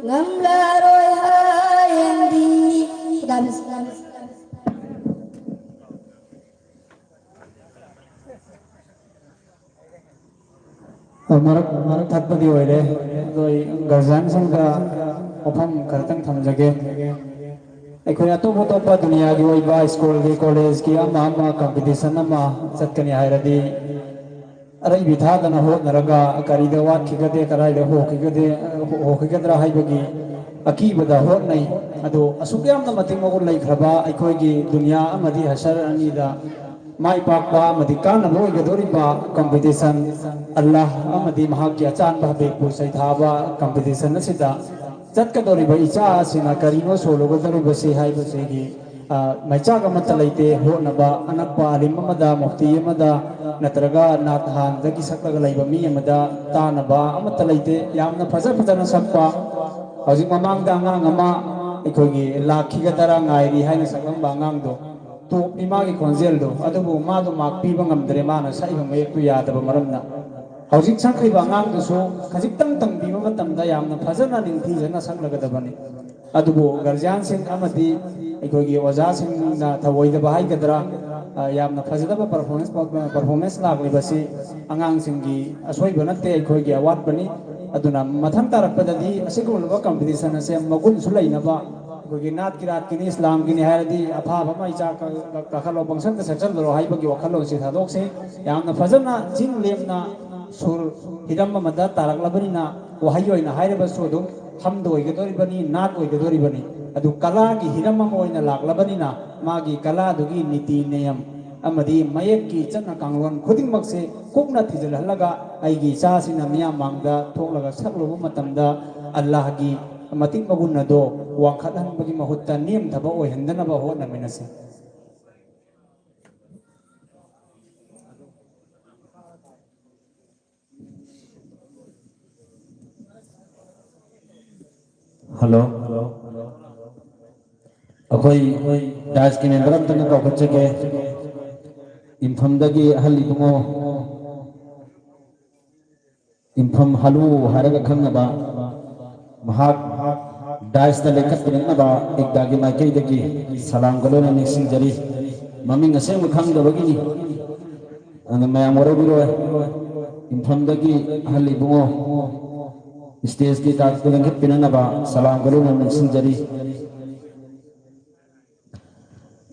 S6: ngam la roy hai andi
S5: Marak tatpadi oire doi garzan sangka ofam karatang thamjage Ekhoi atopa topa dunia gi oiba school gi college gi ama competition ama chatkani hairadi arai bitha dana ho naraga karida wat khigade karaida ho khigadra haibagi akibada ho nai ado asukyam na mating mogol lai khraba ekhoi gi dunia amadi hasar anida mai pakpa amadi kana loi gadoriba competition Allah amadi mahagya chan ba be pu sai thaba competition asida chatkadoriba icha sina karino solo gadoriba se hai ba se gi maicha ga matalaite ho naba anakpa alim amada mufti amada natraga nathan dagi sakka laiba mi amada tanaba amatalaite yamna phaja phajana sakpa hojik mamangda angang ama ekhoi lakhi ga dara ngairi haina saklam bangang do to imagi konjel do adubu ma do mak pi bangam dre mana sai bang mek tu ya da maramna hojik sangkhai bangang do so khajik tang tang bi ma tam da yamna phajana ning thi jana sang laga da bani अदुबो गार्जियनसिंग अमदी अखोगी ओजासिंगना थवोइदबा हाइगदरा यामना फजदबा performance लाक्लिबसी अंगांसिंगी असोइबो नते अखोगी अवाटबनी अदुना मथंग तारकपददी असिगुलबा कंपटीशन असे मगुन सुलैनबा अखोगी नात किरात किनी इस्लाम किनी हायरदी अफाबा माइचा कखलो बंसन का सचल रो हाइबगी वखलो से थादोक्से यामना फजना जिंग लेमना सुर हिदम मदा तारकलबनीना वहाई ओइना हायरबसु दुम हमद ओइगदोरिबनी नात ओइगदोरिबनी अदु कला की हिरम अम ओइना लाक्लबनीना मागी कला दुगी नीति नियम अमदी मयक की चन्ना कांगलोन खुदिंगमक से कुकना थिजलहलगा आइगी चासिना मिया मांगदा थोकलगा सकलुबु मतमदा अल्लाह की मतिक मगुन्नदो वाखदहनबगी महुत्ता नियम थबा ओइहंदनबा होनमिनसे
S1: हेलो अखोई डाइस की मेंबर अमतन कौखचगे इम्फमदगी हलिबुंगो इम्फम हलु हारगा खंगबा महाक डाइस ता लेखतनबा एकदागी माइकेदगी सलाम गलोना निसिंजरी ममिंग असेंग खंगदबगी अन मयाम वरबिरो इम्फमदगी हलिबुंगो स्टेज की ताकतन के पिननबा सलाम गलोना निसिंजरी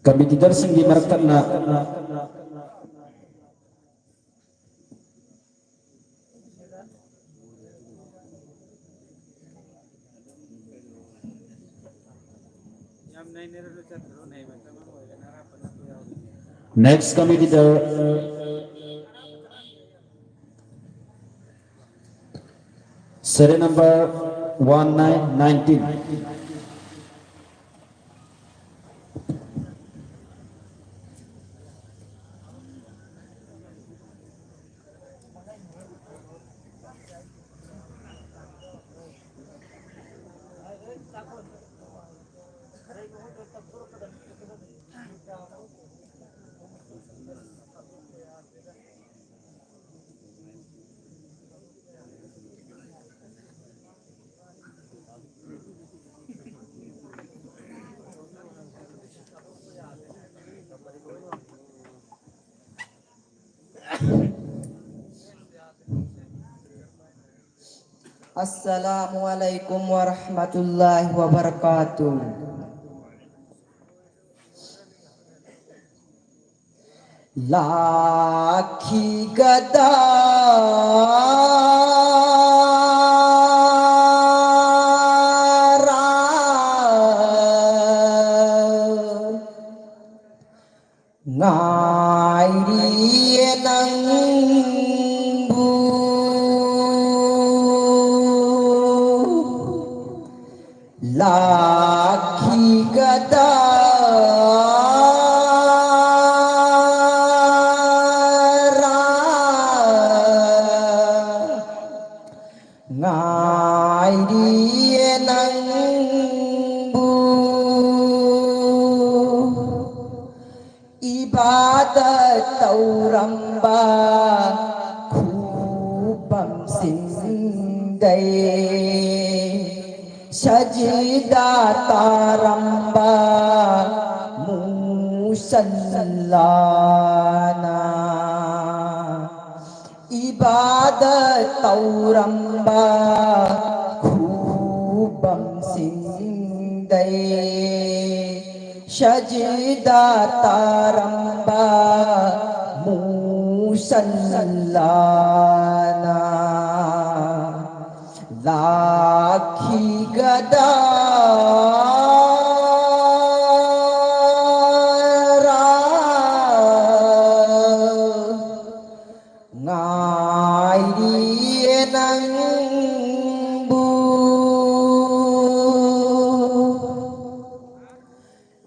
S1: कमिटी दर्शन की मरकतना नेक्स्ट कमिटी दर serial number 1919
S2: Assalamualaikum warahmatullahi wabarakatuh. Laki gada Laki gada ngai đi nắng bu ibadat tauramba khu bam sin day sajda taramba musallana ibadat tauramba khubam sindai sajda taramba musallana lakhi gada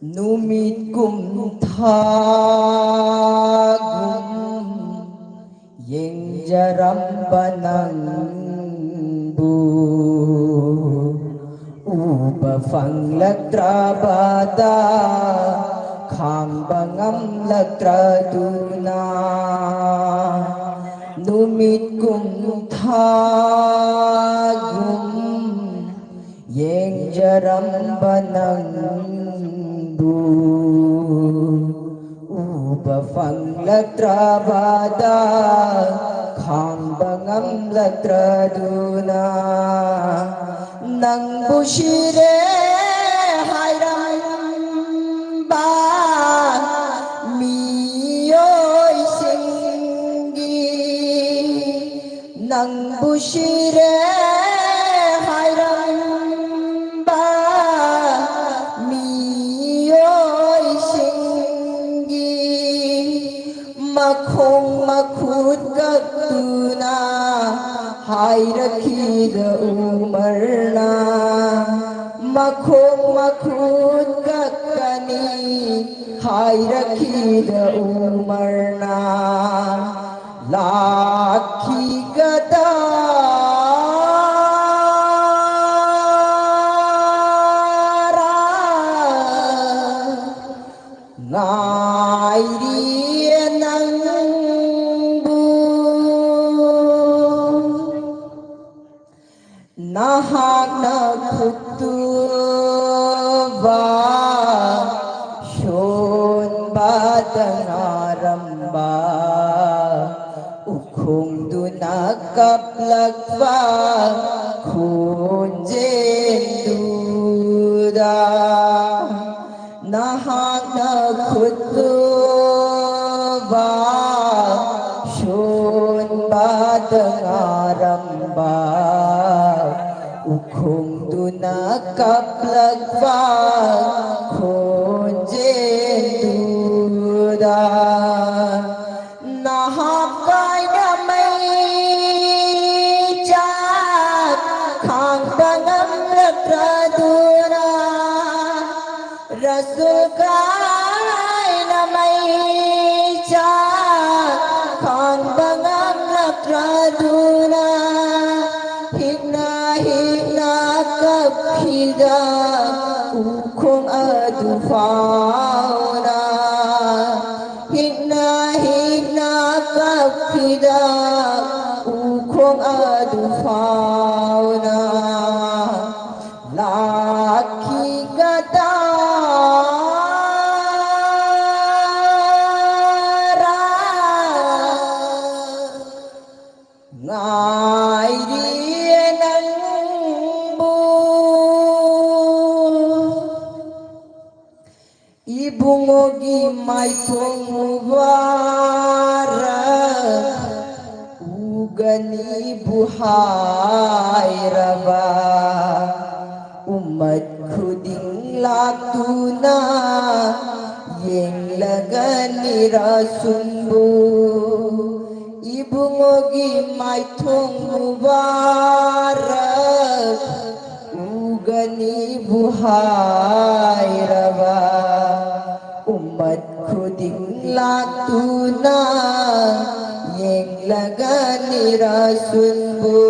S2: numit kum thagum yeng jaram banang bu uba phang latra bada khang bangam latra duna numit kum thagum yeng jaram karamba nangbu uba fanglatrabada khamba ngamlatraduna nangbu shire hayramba miyoy singgi nangbu shire hayramba miyoy singgi makhong makhut gatuna hayrakhida umarna makhong makhut gatkani hayrakhida umarna lakhi gada ngairi nangbu nahak na kutuba shon badangaramba ukhong dunakaplagba khunjen duda nahak na kutuba shon badangaramba ukhong dunakaplagba khunjen duda nahak kay na may chat khang bangam lakraduna rasul kay na may chat khang bangam lakraduna higna higna kapida ukhong adu fauna higna higna kapida ukhong adu fauna lakhi gada ngairi nangbu ibu ngogi maithong mubarak ugani buhay raba umat khuding latuna yeng lagani rasunbu ibu ngogi maithong mubarak ugani buhay raba umat khuding latuna yeng lagani rasunbu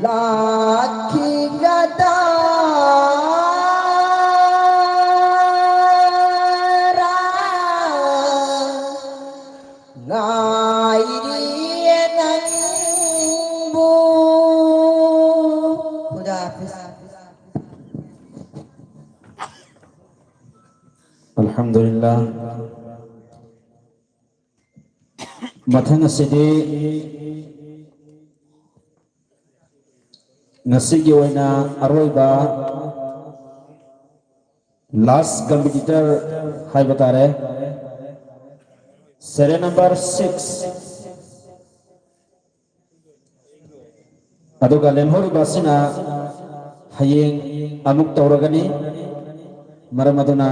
S2: lakhi gada ngairi nangbu Khuda Hafiz.
S1: Alhamdulillah. Mathang asidi ngasigi oina aroiba last competitor hai batare serial number 6 aduga lemhori basina hayeng amuk tauragani maramaduna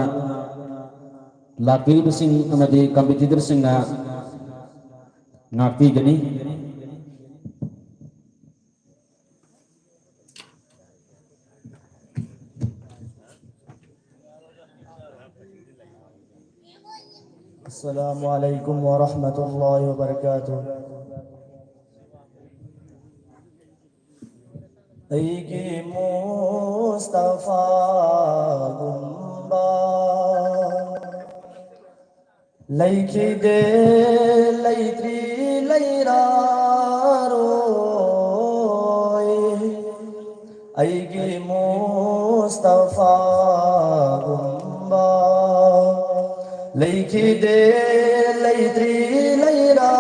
S1: lakiri basing amadi competitor singa ngapi gani
S4: Assalamualaikum warahmatullahi wabarakatuh. Aigi Mustafa gumba laiki de laitri lairaroi ꯑꯩꯒꯤ ꯃꯨꯁꯇꯐꯥꯒꯨꯝꯕ ꯂꯩꯈꯤꯗꯦ ꯂꯩꯇ꯭ꯔꯤ ꯂꯩꯔꯥꯔꯣꯏ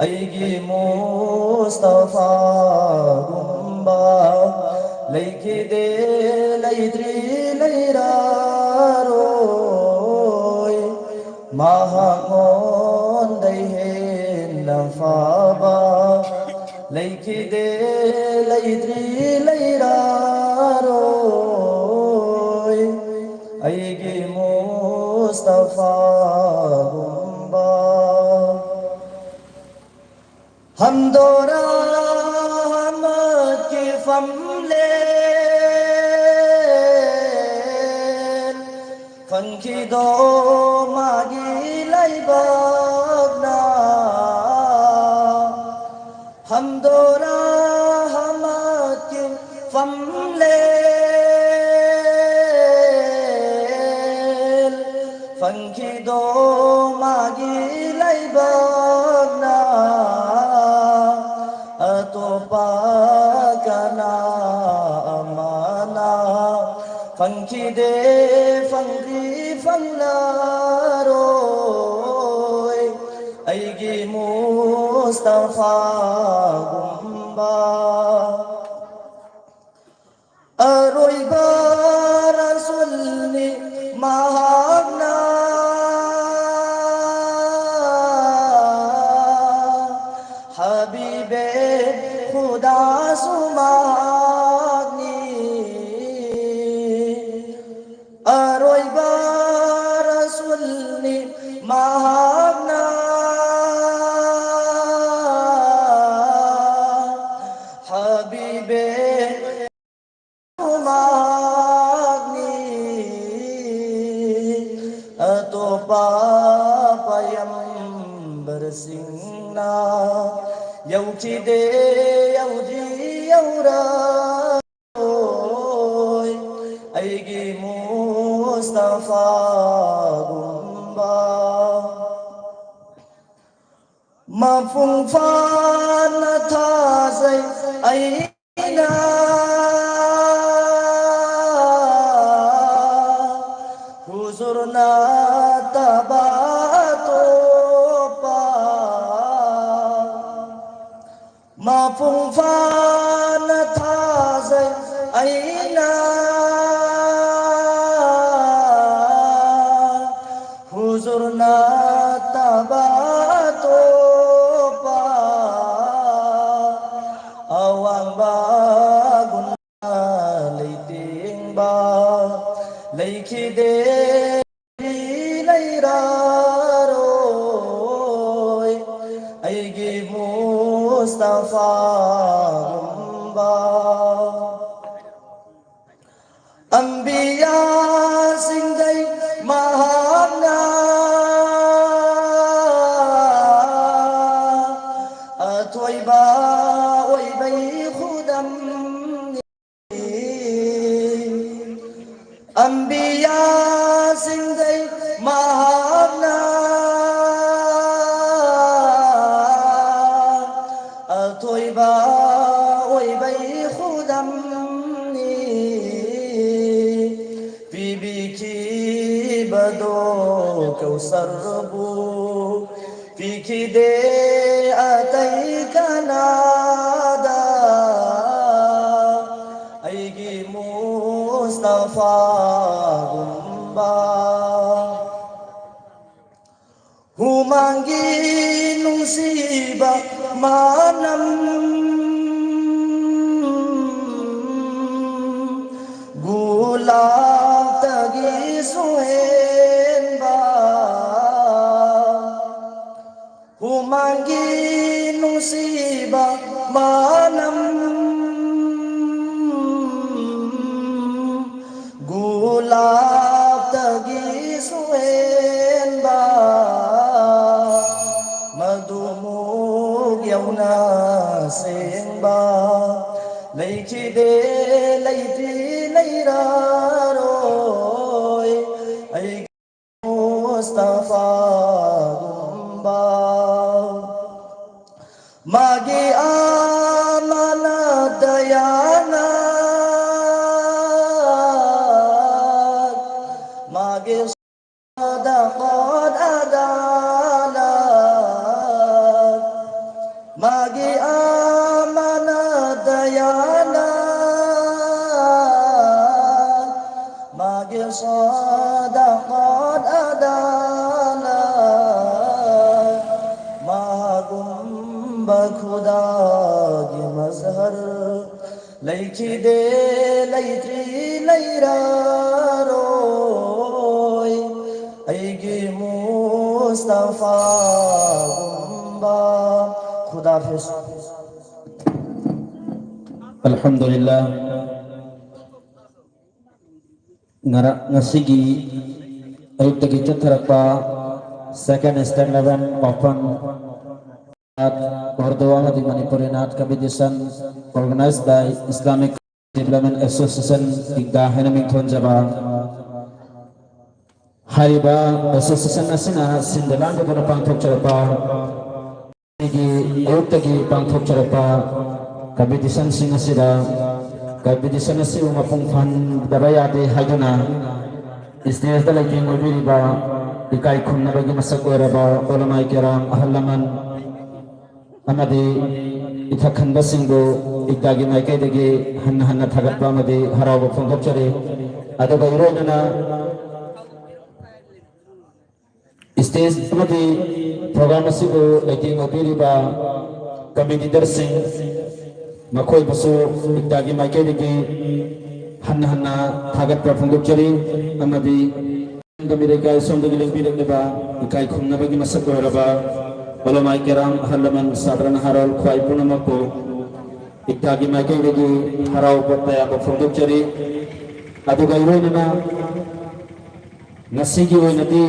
S4: ꯑꯩꯒꯤ ꯃꯨꯁꯇꯐꯥꯒꯨꯝꯕ ꯂꯩꯈꯤꯗꯦ ꯂꯩꯇ꯭ꯔꯤ ꯂꯩꯔꯥꯔꯣꯏ ꯃꯍꯥꯛꯉꯣꯟꯗꯩ ꯍꯦꯟꯅ ꯐꯕ ꯂꯩꯈꯤꯗꯦ ꯂꯩꯇ꯭ꯔꯤ ꯂꯩꯔꯥꯔꯣꯏ ꯑꯩꯒꯤ ꯃꯨꯁꯇꯐꯥꯒꯨꯝꯕ हमदोरामत की फमले फंकी दो मागी लाइबना हमदोरामत की फमले फंकी दो मागी लाइबना Atopakana amana Funkide fungri funglaroi Aigi Mustafa gumba Aroiba Rasulni mahagna Habibe Khuda sumagni Aroiba Rasulni mahagna Habibe sumagni Atopa payam bersingna Yaujide yauji yaura Aigi Mustafa gumba Mafung fana thazai aina Huzurna tabatopa Mafung fana thazai aina Huzurna tabatopa Awang baguna leiting ba Leikide leiraroi Aigi Mustafa gumba Ambiya singdai mahagna Athoiba oibai khudam Ambiya singdai mahagna Athoiba oibai khudam Bibi ki bado kausarbu Fiki de atai kanada Aigi Mustafa gumba Humangi nungsiba manam Gulab tagi suhenba Humangi nungsiba manam Gulab tagi suhenba Madumug yauna sengba Leikide leitri leiraroi Aigi Mustafa gumba Magi के सदाकत Adana मागुम खुदा की मजहर लैखी दे लैत्री लैरारोय ऐगी मुस्तफा गुम्बा खुदा हाफिज।
S1: Alhamdulillah ngasigi ayuk tagi chatharakpa second stand level open Urdu Amadi Manipuri Nath competition organized by Islamic Development Association Igda Henaming Thonjaba Hariba Association Asina Sindaland Guna Pangthok Charapa Igi ayuk tagi Pangthok Charapa competition sing asida competition asi mapung fan dabaya de haiduna stage da laking obiriba ikai khunna bagi masak oraba ulama kiram ahlaman amadi ithakan basingo igdagi maikai degi hanna hanna thagatba amadi harawa phongdok chare adoga irona stage amadi program asigo laking obiriba committee darsing Makoi basu ikdagi maike degi hanna hanna thagat prafunguk jari amadi gamireka somdagi lengpi degneba ikai khumna bagi masak goraba ulama kiram halaman sadran harol khwai punamako ikdagi maike degi harau pataya prafunguk jari aduga iroina nasigi oinadi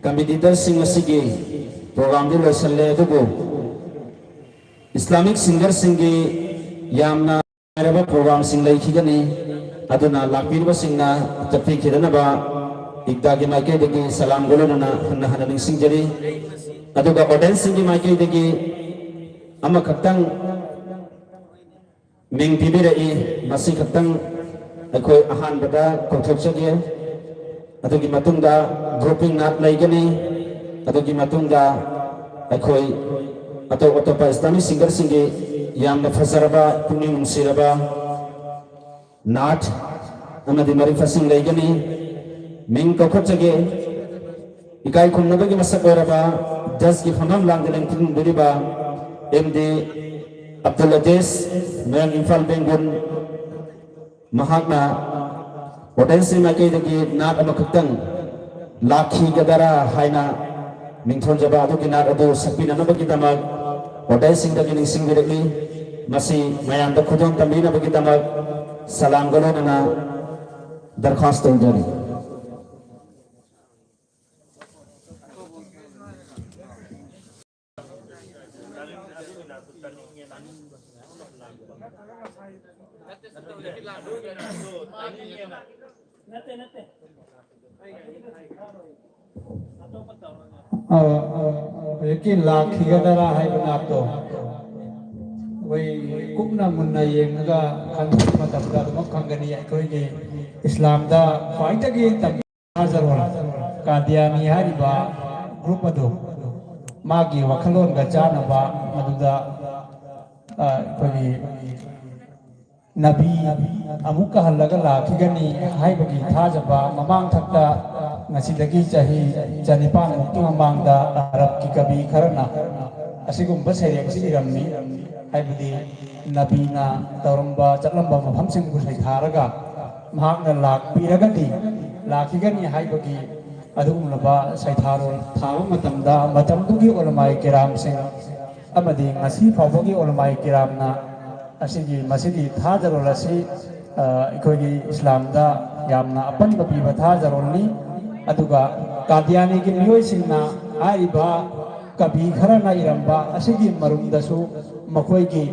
S1: competitor sing asigi program di losalle adugo Islamic singer singi yamna meraba program sing lai khigani aduna lakpirba singna chapi khidana ba igdagi maike degi salam golona hanna hanna ning singjari aduga audience singi maike degi ama khattang ming pibira i masi khattang akoi ahan bada kothok chage adugi matungda grouping nat laigani adugi matungda akoi atau Islamic singer singi yang nafasaraba puning siraba nat amadi marifa sing laigani ming kokocage ikai khumna bagi masak oraba jas ki famam lang deleng tin duriba MD Abdul Aziz Meng Infal Bengun Mahakna potensi makai dagi nat amakutang lakhi gadara haina mingthon jaba adu kinat adu sakpina nabagi tamag Odai sing dagi ning sing direkni masih mayam da khudon tamina bagi tamag salam golona darkhast jari
S5: Yaki lakhi gadara hai banapto wai kumna munna yenga khanthi matabda dum khangani aikoi ge Islam da faitagi tam hazarwa Qadiani hariba group adu magi wakhalon ga janaba maduda koi Nabi amuka halaga lakhigani haibagi thajaba mamang thakta ngasidagi chahi janipan mukti mamangda arab ki kabi kharana asigumba serek si iramni haibadi nabina tawramba chatlamba mafam sing bu sai tharaga mahakna lakpiragadi lakhigani haibagi adugumlaba sai tharol thawa matamda matamdugi ulamai kiram sing amadi ngasi phawagi ulamai kiramna asigi masidi thajarol asi ikogi islamda yamna apanba piba thajarolni aduga Qadiani ki miyoi singna aiba kabi kharana iramba asigi marumdasu makoi ki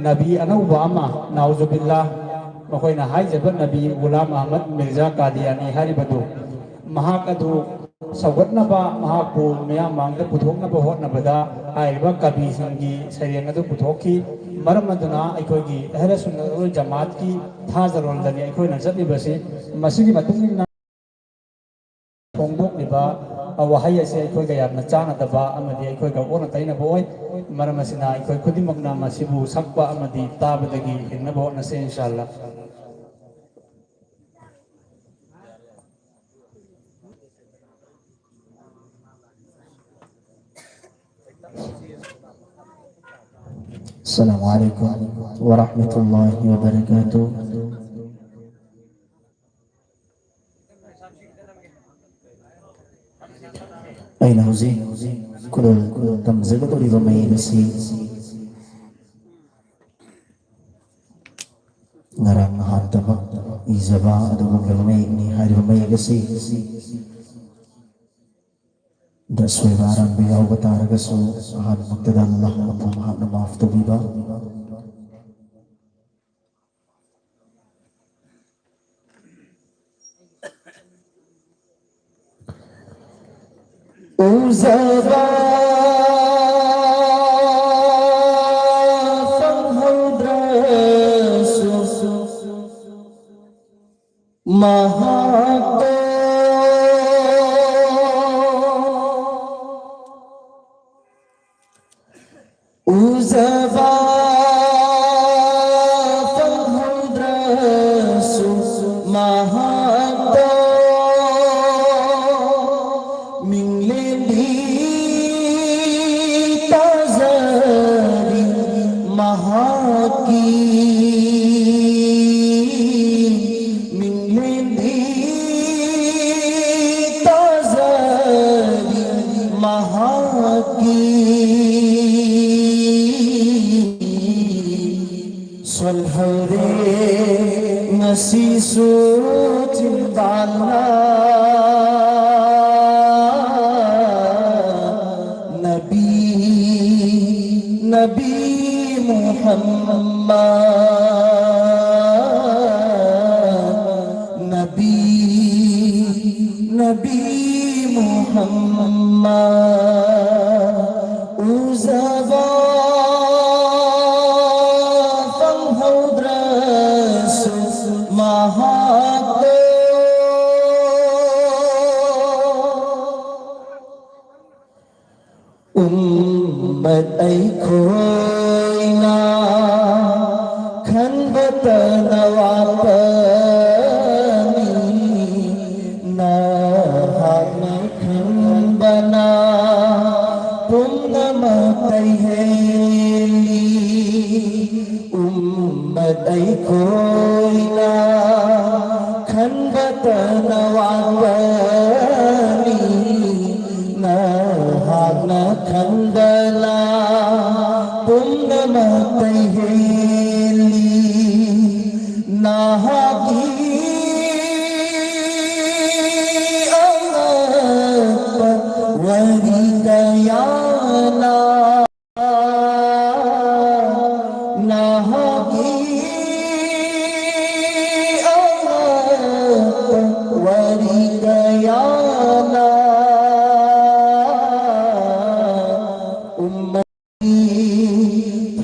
S5: nabi anauba ama nauzubillah makoi na haijaba nabi Ghulam Ahmad Mirza Qadiani haribadu mahak adu sagatnaba mahakpu maya mangda puthoknaba hotnabada aiba kabi singi sareng adu puthokki maram aduna aikogi ahla sunna wal jamaat ki thajarol dani aikoi na chatibasi masigi matungna Pongbok liba wahai ase aikoi ga yamna chana daba amadi aikoi ga ona taina boy maramasina aikoi khudimagna masibu sakpa amadi tabadagi hinna bo na se inshallah
S7: Assalamualaikum warahmatullahi wabarakatuh. Aina hauzi kul tamzaga tori bamai nasi ngarang hartaba izaba adugum lamai ni hari bamai gasi daswe barang biyau batara gasu ahad muqtada Allah apu mahab na maaf to biba uzaba mahak uzaba fanhudrasu mahak minglindi tazari mahaki Swalhare ngasisu cintana Nabi Muhammad Nabi Muhammad uzaba ummat ai khoi na khan batanawapani na hame khan bana pumnamatay heli ummat ai khoi na khan batanawapani na hagna khandala pumnamatay heli nahagi angapa warigayana nahagi angapa warigayana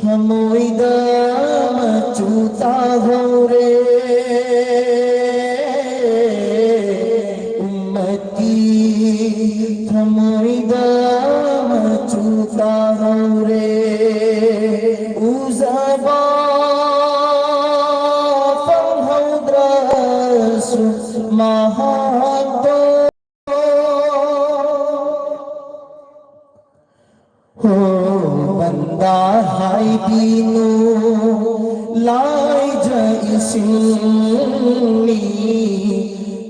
S7: Hamoida machuta hore ummati hamoida machuta hore uzaba fanhudrasu mahato ho banda hai binu lai jaisini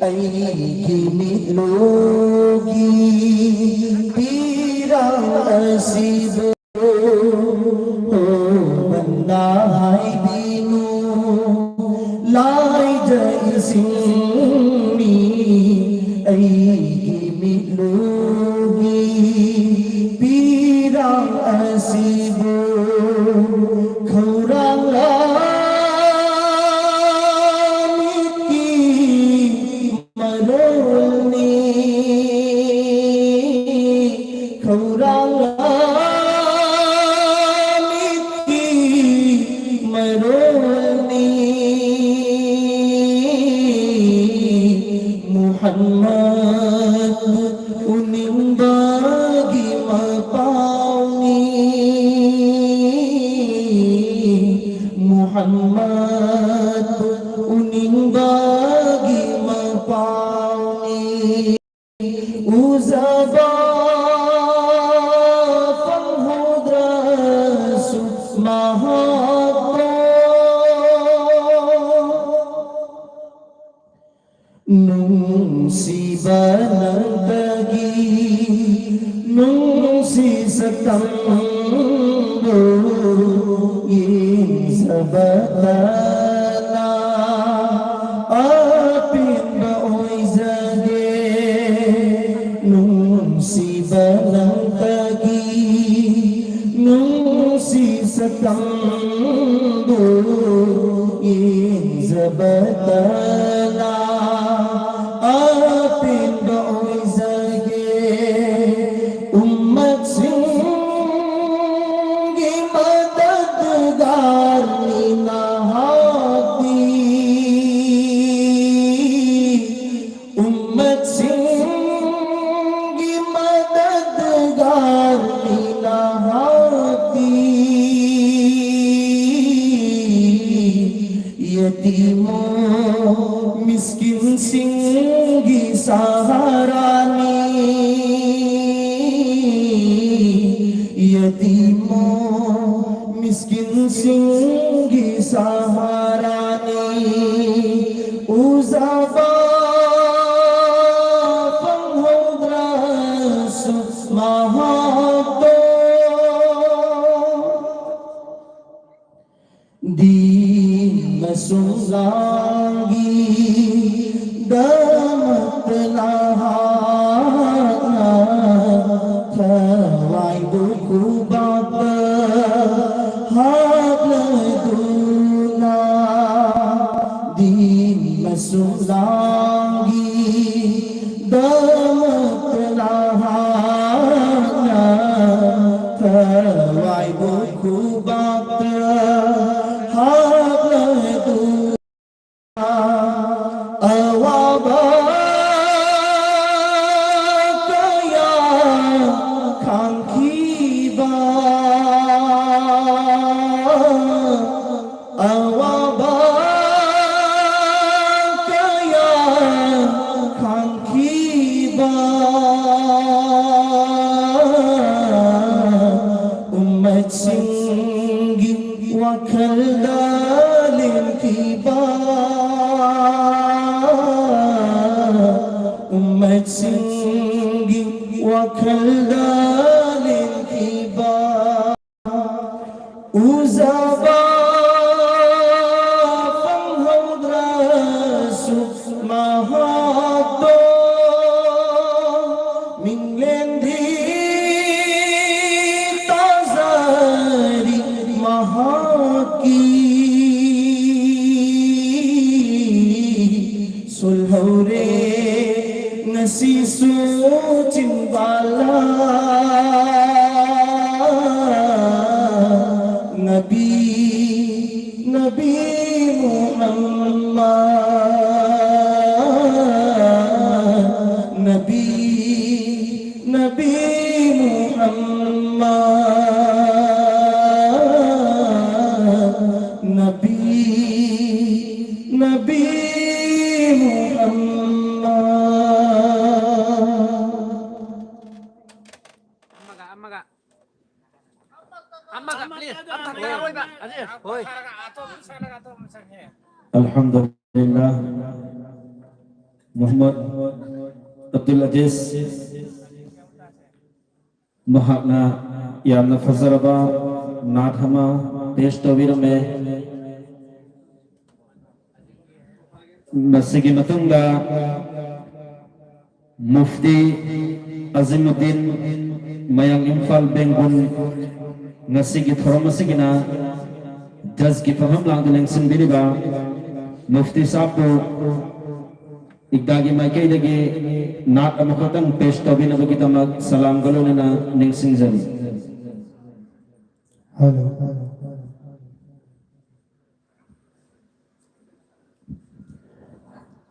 S7: aigi mitlogi pirang asib ho banda hai binu lai jaisini aigi mitlogi pirang asib khurang lamiti maroni khurang lamiti maroni Muhammad uning bagi mapauni Muhammad uning bagi mapauni uzaba fanhudrasu maha nungsiba nagdagi nungsi satambo insabatana apin baoy zage nungsiba nagdagi nungsi satambo insabatana apin baoy zage ummat singgi madadgar ni nahati ummat singgi madadgar ni nahati yatimo miskin singgi saharani yatimo miskin singgi saharani uzaba panghodras mahabdo di masunglangi damat lahana kawai buku baba hadladuna di masunglangi damat lahana kawai buku baba hadladuna awaba kaya kankiba awaba kaya kankiba ummat singgi wakal dalil tiba ummat singgi wakal dalil tiba uzaba panghodras mahabdo minglendi tazari mahaki sulhaure nasisu cimbala nabi nabi Muhammad nabi nabi Muhammad nabi nabi Alhamdulillah Muhammad Abdul Aziz Mahakna Yamna Fazaraba Nathama Testawir me Masigi Matungga Mufti Azimuddin Mayang Imphal Bengun Ngasigi Thoromasigina Jaz ki paham lang dileng sindiriba Mufti Sabto Igdagi Maikay dagi Naat amakotang Peshtawi na kita mag salam galo na ning singzali
S5: Hello.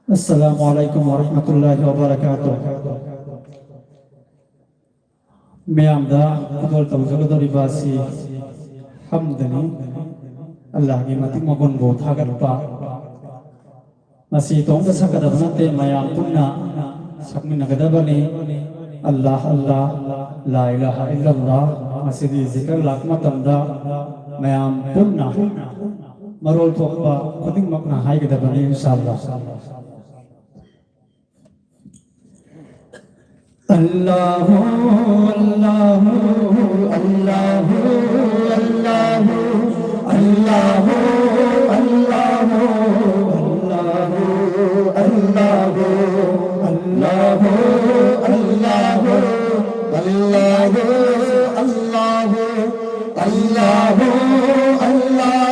S5: Assalamualaikum warahmatullahi wabarakatuh. Meyamda kudol tawzul doribasi hamdani Allah ki mati magun bot hagar pa masi tong sa kadabna te mayam punna sakmin nagadabani Allah Allah la ilaha illallah masidi zikr lakmatamda mayam punna marol thokpa kuding makna hai kadabani insyaallah अल्लाह अल्लाह अल्लाह अल्लाह अल्लाह अल्लाह अल्लाह अल्लाह अल्लाह अल्लाह अल्लाह अल्लाह अल्लाह अल्लाह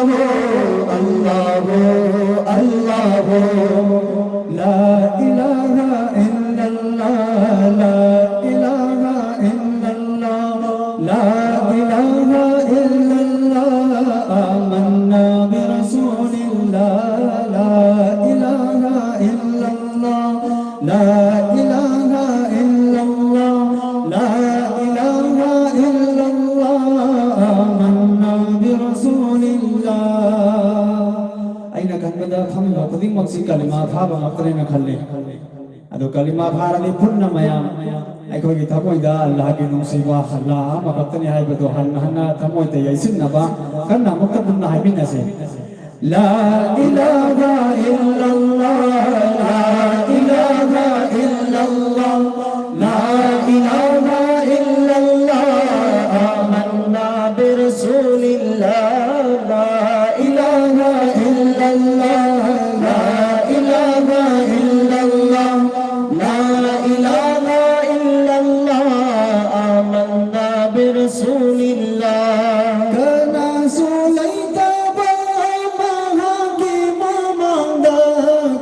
S5: अल्लाह अल्लाह ला इलाहा इल्लल्लाह ला इलाहा इल्लल्लाह ला इलाहा इल्लल्लाह आमन्ना बिरसूलिल्लाह ला इलाहा इल्लल्लाह ला इलाहा इल्लल्लाह ला इलाहा इल्लल्लाह Amanna बिरसूलिल्लाह अइना खनबदा फमनो खुदिमक्सी कलिमा फाबा ngaptreina khalle ado kalima pharani punna mayam aikoi gi thamoida allah gi nungsiwa allah ma kaptani haibado hanna thamoi te yaisinaba kanna mukta punna haibinase la ilaha illallah la ilaha illallah la ilaha illallah amanna bi rasulillah la ilaha illallah la ilaha illallah la ilaha illallah amanna bi rasulillah kana sulaita ba mahagi mamanda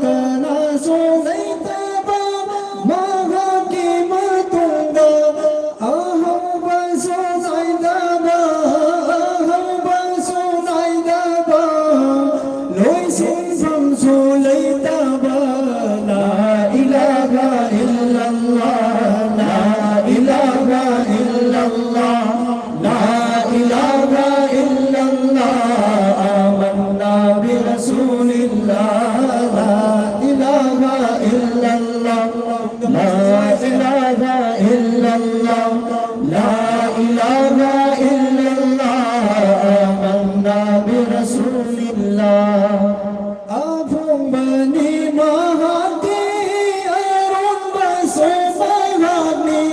S5: kana sulaita ba mahagi matunda aham ba sunaida ba aham ba sunaida ba loi sin sam sulaita ba la ilaha illallah la ilaha illallah la ilaha illallah amanna bi rasulillah la ilaha illallah la ilaha illallah la ilaha illallah amanna bi rasulillah Abong bani mahati aron baso mahani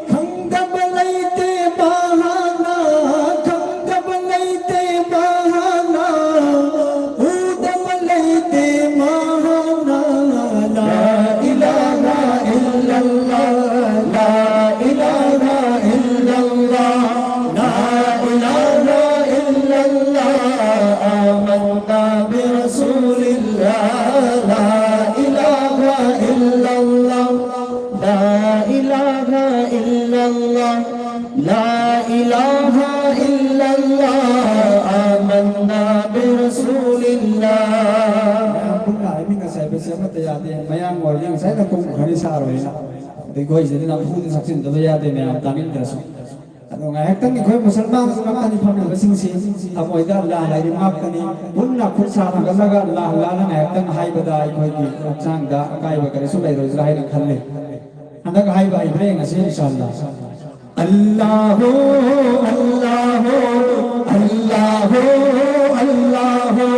S5: khang dabalaite bahana khang dabalaite bahana udabalaite mahana la ilaha illallah la ilaha illallah la ilaha illallah amanna bi rasulillah la ilaha illallah la ilaha illallah la ilaha illallah amanna bi rasulillah punna ai minga sai be se mata ya de mayang ngor yang sai ka kum khani sa roi na de goi je na phu de saksin da ya de me am tamin da su ado ngai hektan ni khoi musalman ngam tani pham na sing si amoi da la lai ri mak tani punna khur sa na ga ga la la na ngai hektan hai ba da ai khoi ki chang da kai ba kare su lai roi lai na khalle anda ga hai ba ibre nga se inshallah Allahu Allahu Allahu Allahu Allahu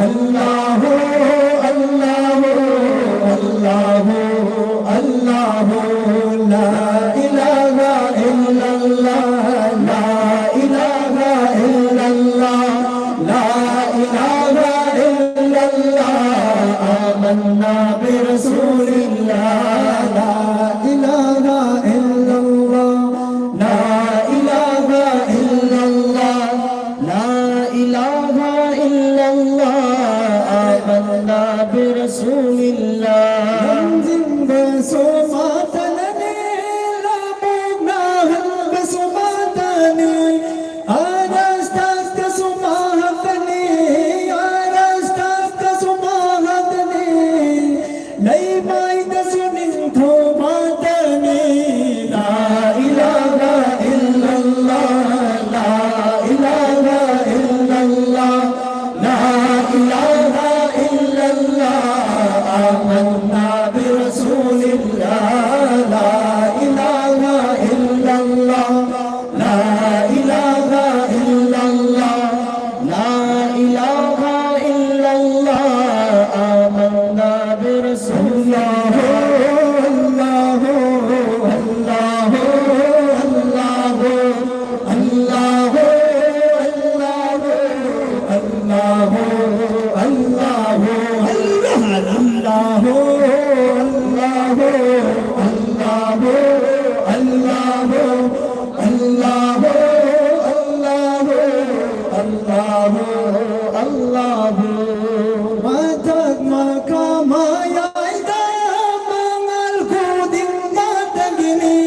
S5: Allahu Allahu Allahu la ilaha illallah la ilaha illallah la ilaha illallah amanna bi rasulillah la ilaha illallah la ilaha illallah la ilaha illallah amanna bi rasulillah
S7: Allah Allah Allah Allah Allah Allah Allah matak makamaya ida mangal kuding matagini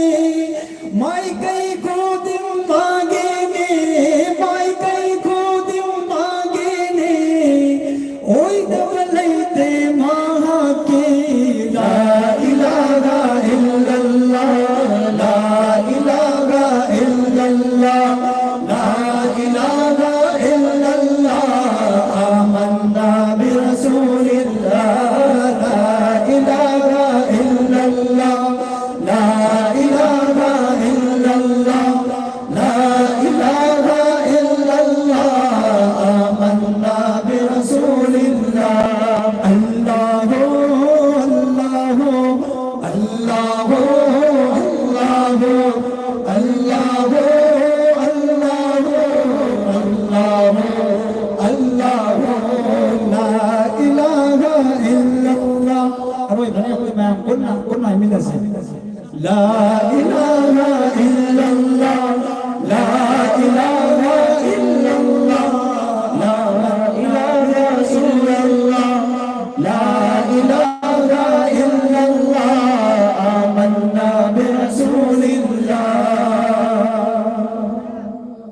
S7: mai kai kuding magini mai kai kuding magini oi dabalaite mahake la ilaha illallah la ilaha illallah la ilaha illallah amanna bi rasulillah la ilaha illallah la ilaha illallah la ilaha illallah amanna bi rasulillah allah allah allah allah La ilaha illallah, la ilaha illallah, la ilaha illallah, la ilaha illallah, amanna bi rasulillah.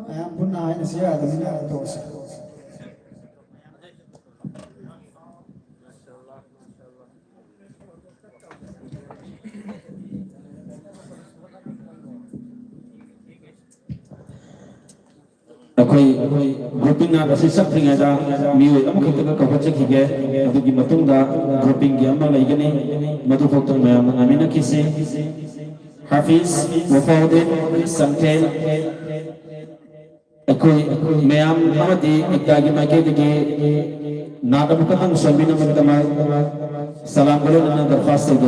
S7: Ayan po na ayun siya, dami na ito siya.
S1: Akwai grouping na kasi sapring ada miwi amo kita ka kapache kige adugi matungda grouping gi ama laigani madu photong mayam amina kisi Hafiz Mufaddin Samtel akwai mayam amadi ikdagi make dige nada bukatang sambina magdama salam galo na darfast ige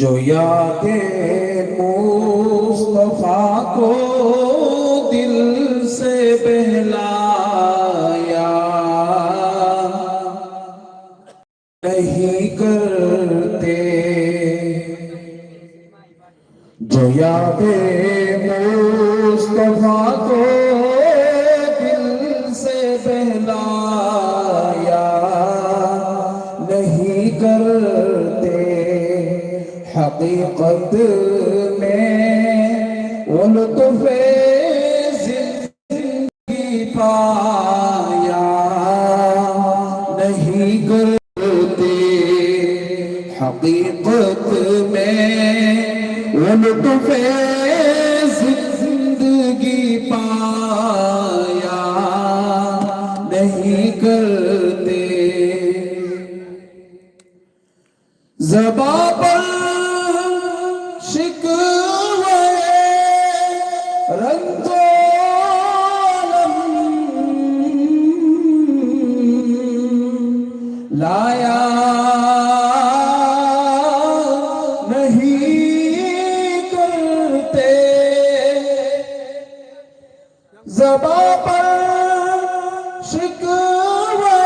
S7: जो यादें मुस्तफा को दिल से बहलाया नहीं करते जो यादें मुस्तफा को दिल से बहलाया नहीं करते हकीकत में वो लुत्फ़े ज़िंदगी पाया नहीं करते हकीकत में वो लुत्फ़े ज़िंदगी पाया नहीं करते ज़बां पर शिकवे रंजो अलम लाया ज़बां पर शिकवे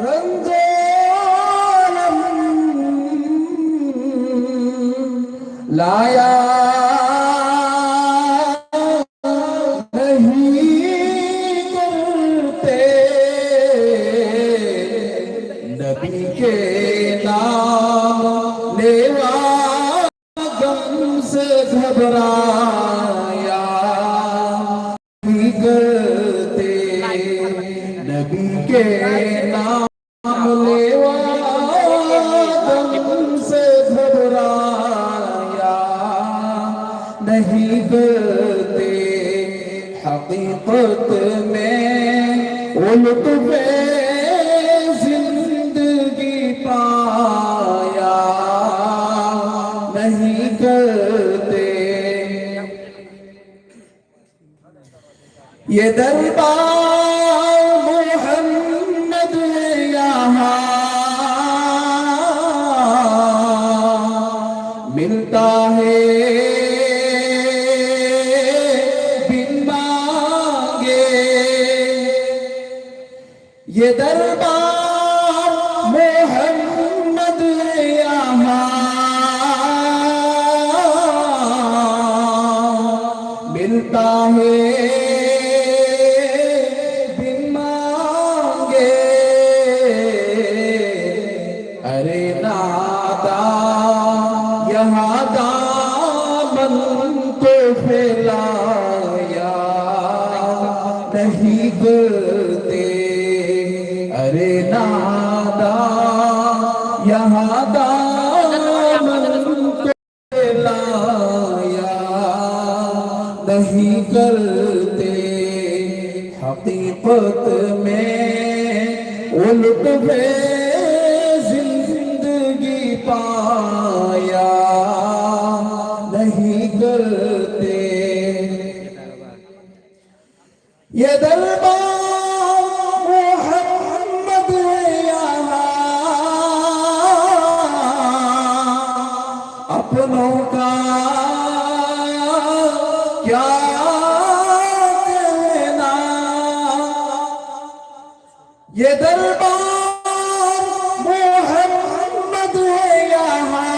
S7: रंजो अलम लाया नहीं करते नबी के नाम लेवा गम से घबराया करते नबी के नाम लेवा गम से घबराया नहीं करते हकीकत में वो लुत्फ़े ज़िंदगी पाया नहीं
S1: नहीं करते। ये दरबार मोहम्मद यहाँ मिलता है बिन मांगे। ये दरबार मोहम्मद यहाँ मिलता है बिन मांगे। अरे नादा यहाँ दामन को फैलाया नहीं करते। अरे नादा यहाँ दामन को फैलाया नहीं करते। हकीकत में वो लुत्फ़ जिंदगी पाया नहीं करते। ये दरबार मोहम्मद यहाँ अपनों का क्या कहना। ये दरबार मोहम्मद यहाँ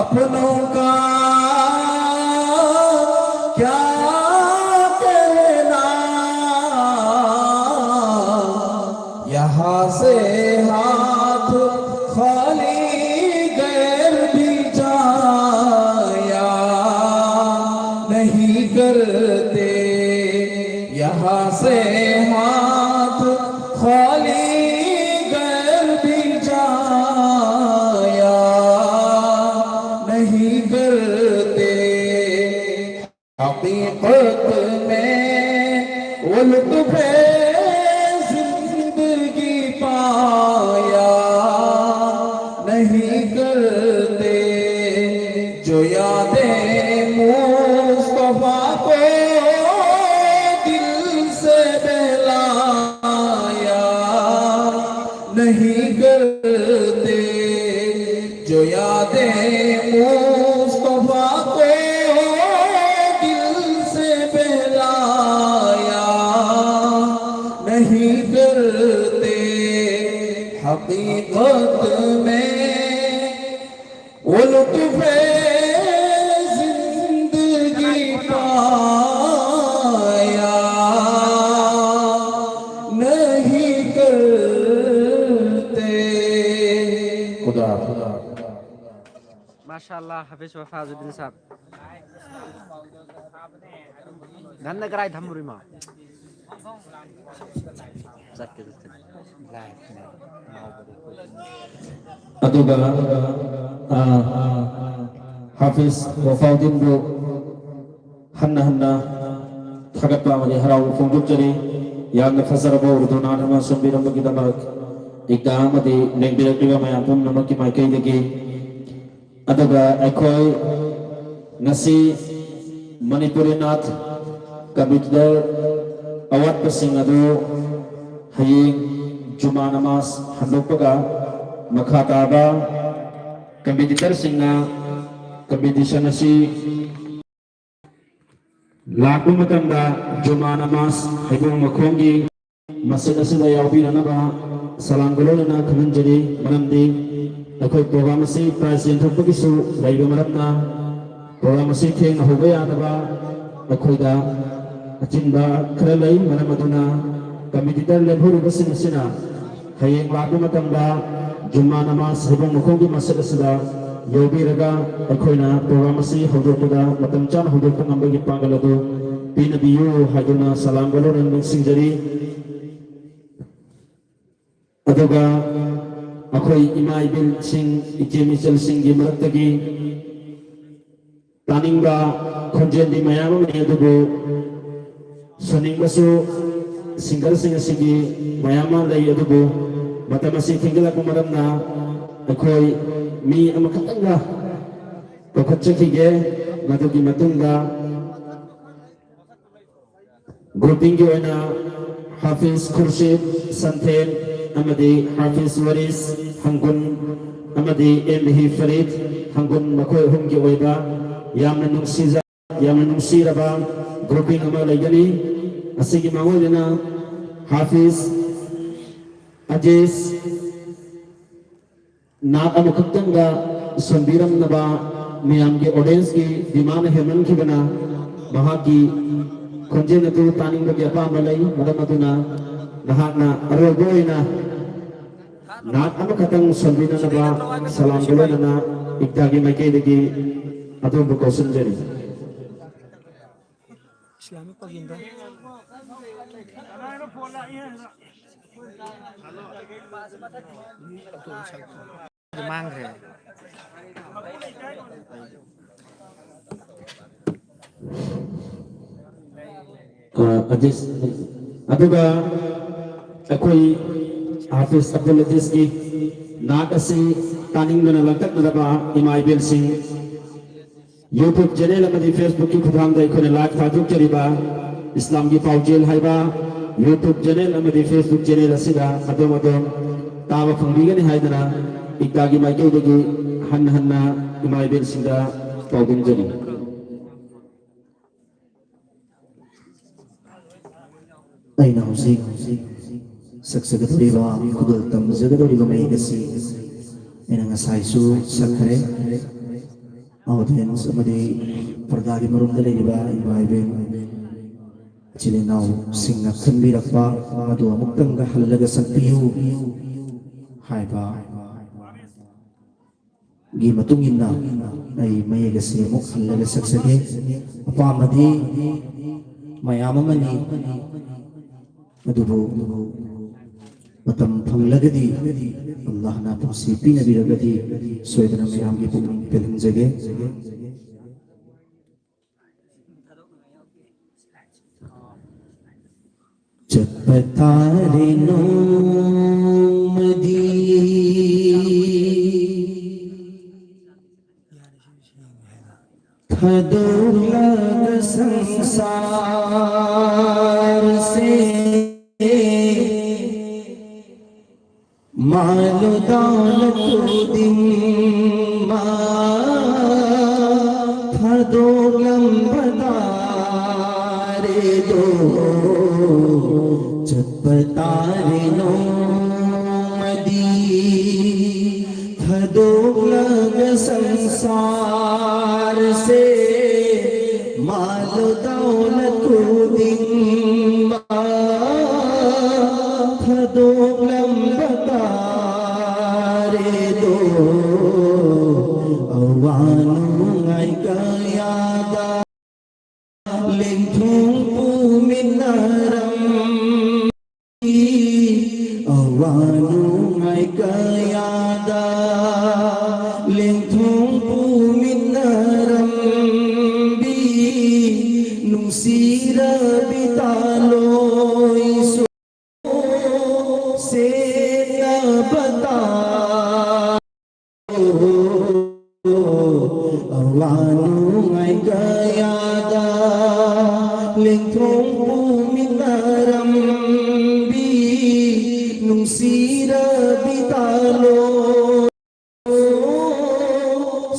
S1: अपनों का क्या कहना। यहाँ से हाथ खाली गैर भी जाया नहीं करते। यहाँ से हाथ खाली गैर भी जाया नहीं करते। हकीकत में वो लुत्फ़ जिंदगी पाया नहीं करते। जो यादें मुस्तफा को दिल से बहलाया नहीं करते। जो यादें मुस्तफा को दिल से बहलाया नहीं करते। हकीकत में वो लुत्फ़ जिंदगी पाया नहीं करते। खुदा खुदा
S8: माशाअल्लाह हाफिज वफाजुद्दीन साहब धन्य कराय धम्मुरीमा
S1: अदुगा हाफिज वफाउद्दीन बु हन्ना हन्ना थागतपा अमदि हराव फोंदोकजरी यामना फजरबा Urdu नाटकमा सोंबिरमबगिदमक इकदा अमदि लेंबिरक्लिबा मयाम पुमनमकि माइकैदगी अदुगा अखोय ngasi Manipuri Nath Kabitdar awat pasing adu haying Juma namas handopaga makhataba competitor singa competition asi laku matanda Juma namas haibong makhongi masjid asida yaubinanaba salam galolana khamanjari manamdi akhoi program asi prize yenthokpagisu laiba maramna program asi thengna hoba yadaba akhoida achinba khara lai maramaduna competitor lebhurubasing asina hayeng laku matanda Juma namas haibong makhongi masjid asida yaubiraga akhoina program asi hodokpada matam chan hodokpa ngambagi pangal adu pinabiyu haiduna salam galolana ningsingjari aduga akhoi imai bil sing ichemichal sing gi maratagi planingba khonjen di mayam me adugo soningbasu single sing asigi mayama lai adugo matamasi thingala kumaramna ꯑꯩꯈꯣꯏ ꯃꯤ ꯑꯃꯈꯛꯇꯪꯒ ꯀꯧꯈꯠꯆꯈꯤꯒꯦ ꯃꯗꯨꯒꯤ ꯃꯇꯨꯡꯗ ꯒ꯭ꯔꯨꯄꯤꯡꯒꯤ ꯑꯣꯏꯅ ꯍꯥꯐꯤꯖ ꯈꯨꯔꯁꯤꯗ ꯁꯟꯊꯦꯟ ꯑꯃꯗꯤ ꯍꯥꯐꯤꯖ ꯋꯥꯔꯤꯁ ꯍꯪꯒꯨꯟ ꯑꯃꯗꯤ ꯑꯦꯝꯍꯤ ꯐꯔꯤꯗ ꯍꯪꯒꯨꯟ ꯃꯈꯣꯏ ꯑꯍꯨꯝꯒꯤ ꯑꯣꯏꯕ ꯌꯥꯝꯅ ꯅꯨꯡꯁꯤꯔꯕ ꯒ꯭ꯔꯨꯄꯤꯡ ꯑꯃ ꯂꯩꯒꯅꯤ ꯑꯁꯤꯒꯤ ꯃꯥꯡꯑꯣꯏꯅꯅ ꯍꯥꯐꯤꯖ ꯑꯖꯤꯖ नाक अमुखत्तंगा संबीरम नबा मियाम के ऑडियंस की डिमांड हेमन की बना वहाँ की खुंजे नतु तानिंग के अपा मलई मदम अतुना नहाकना अरोगोइना नाक अमुखत्तंग संबीरम नबा सलाम गुलना इक्तागी मके दगी अतु बुकोसन जरी
S8: इस्लामिक पगिंदा मांग रहे
S1: अजीज अदुगा अखोई हाफिज अब्दुल अजीज की नाक असी तानिंग में लगतक नदबा इमाई बिल सिंह यूट्यूब चैनल अमदी फेसबुक की खुदाम दे खुने लाइव थाजुक चरिबा इस्लाम की पाउजेल हाइबा यूट्यूब चैनल अमदी फेसबुक चैनल असिदा अदोम अदोम तावा फंगबिगनि हाइदना इक्तागी माइकेदगी हन्ना इमाई बिल सिंह पाउबिन जरी
S7: अना हौजिक सक्सगदोरिबा खुदल तमजगदोरिबा मैगसी एना ngसाइसु सकरे ऑडियंस अमदी पर्दागी मरुंदा लेरिबा इबाइबेन चिलेनाउ सिंगना खनबिरकपा मदु अमुक्तंगा हल्लगा सकपियु हाइबा गी मतुंगिना आई मैगसी अमुक हल्लगा सकसगे अपामदी मयाममनी अदुबो मतम फंगलगदी अल्लाह ना पुसी पीनबिरगदी सोयदना मयाम की पुंग पेलंजगे चपतारे नोमदी थदोलग संसार से मालो दौलत दिन थदो लंबदारे दो चपतारे नो मदी थदो लग संसार से मालो दौलत दिन थदो लंबदारे दो अवानु आई कयादा लिंथुं पुमिनारम अवानु आई कयादा लिंथुं पुमिनारम बी नुसीरा बितालो इसो से बता अवानु आई गयादा लिंथुं पुमिनारम बी नुसीरा बितालो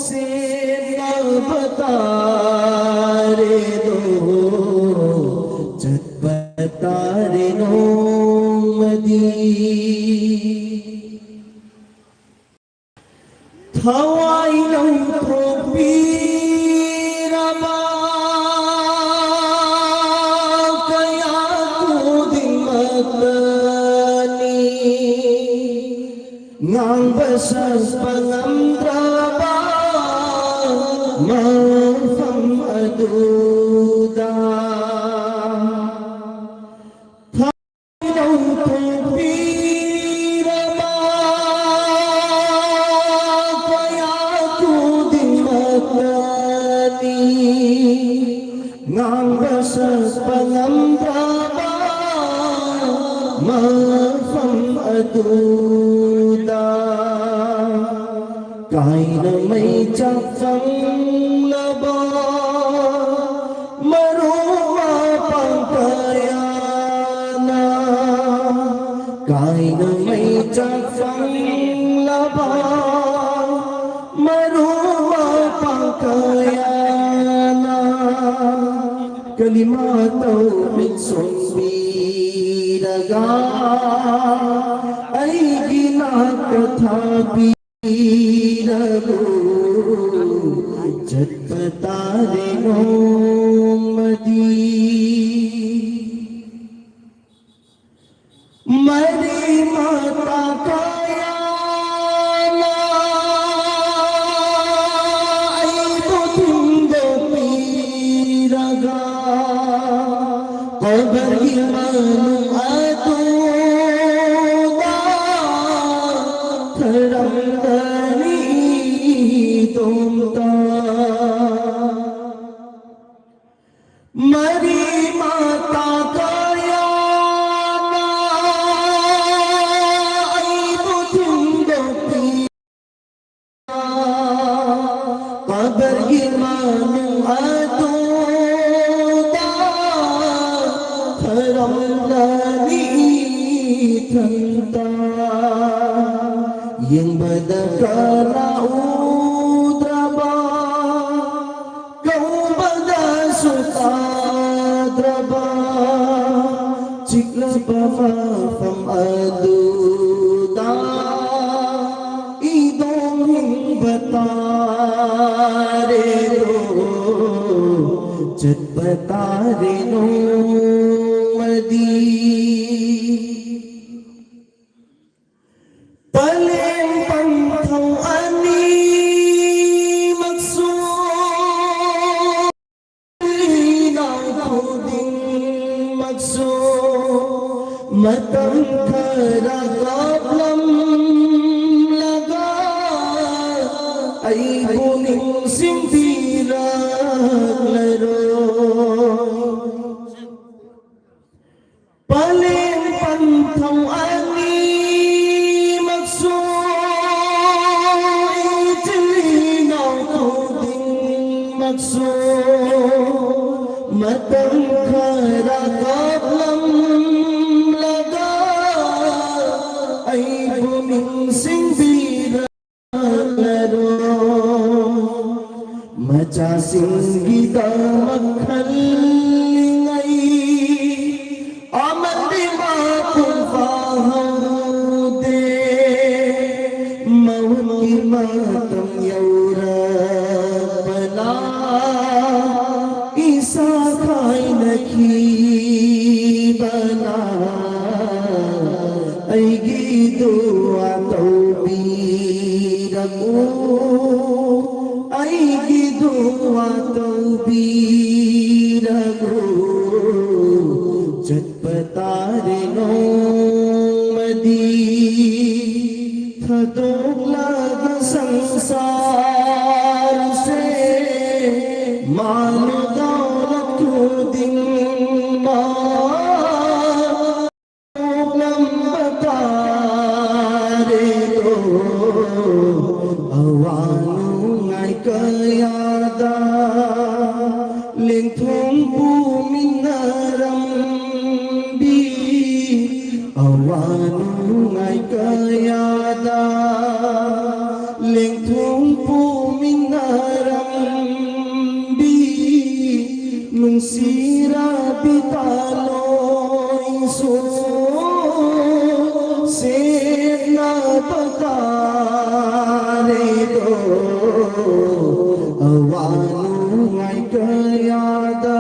S7: से बता रे दो चटपटा रे नो मदी थवाई लो थोपीरबा कया कुदिमतनी ngang pangamdraba mafam aduda thainau tupirama kaya kudimatani ngang pangamdraba mafam aduda
S4: kaina mai chak phang laba maruwa pangkayana kaina mai chak phang laba maruwa pangkayana kalimatau min sunbiraga ay ginakathabi Jatpatare nomadi Mari mata kaya na ay butindo piraga Kabar imanu aduda Tharamdani tumta Mari mata kaya na ay butindo piraga Kabar imanu aduda Tharamdani tumta yang badakala udraba kau badasuta draba cikla bama fam aduda idom hing batare do jat batare no madi Paling pangkaw ani magsud Linaw ko ding magsud Matang karagaplam laga Ay kuning simpirak laro Paling pangkaw ani matang karakaplam laga ay bumingsing biralaro macasing gita maghalingay aman di mapulfahaude mawaki matang yaura pala isa kay nakibana ay gido ataw birago ay gido ataw birago jat patare no madi thadok laga sansar se manu ding ma nam batare do awanu ngai kayada lengthong pu minaram bi awanu ngai kayada lengthong pu minaram bi nung sira bitaloy so sena patare do awanu ngai kayada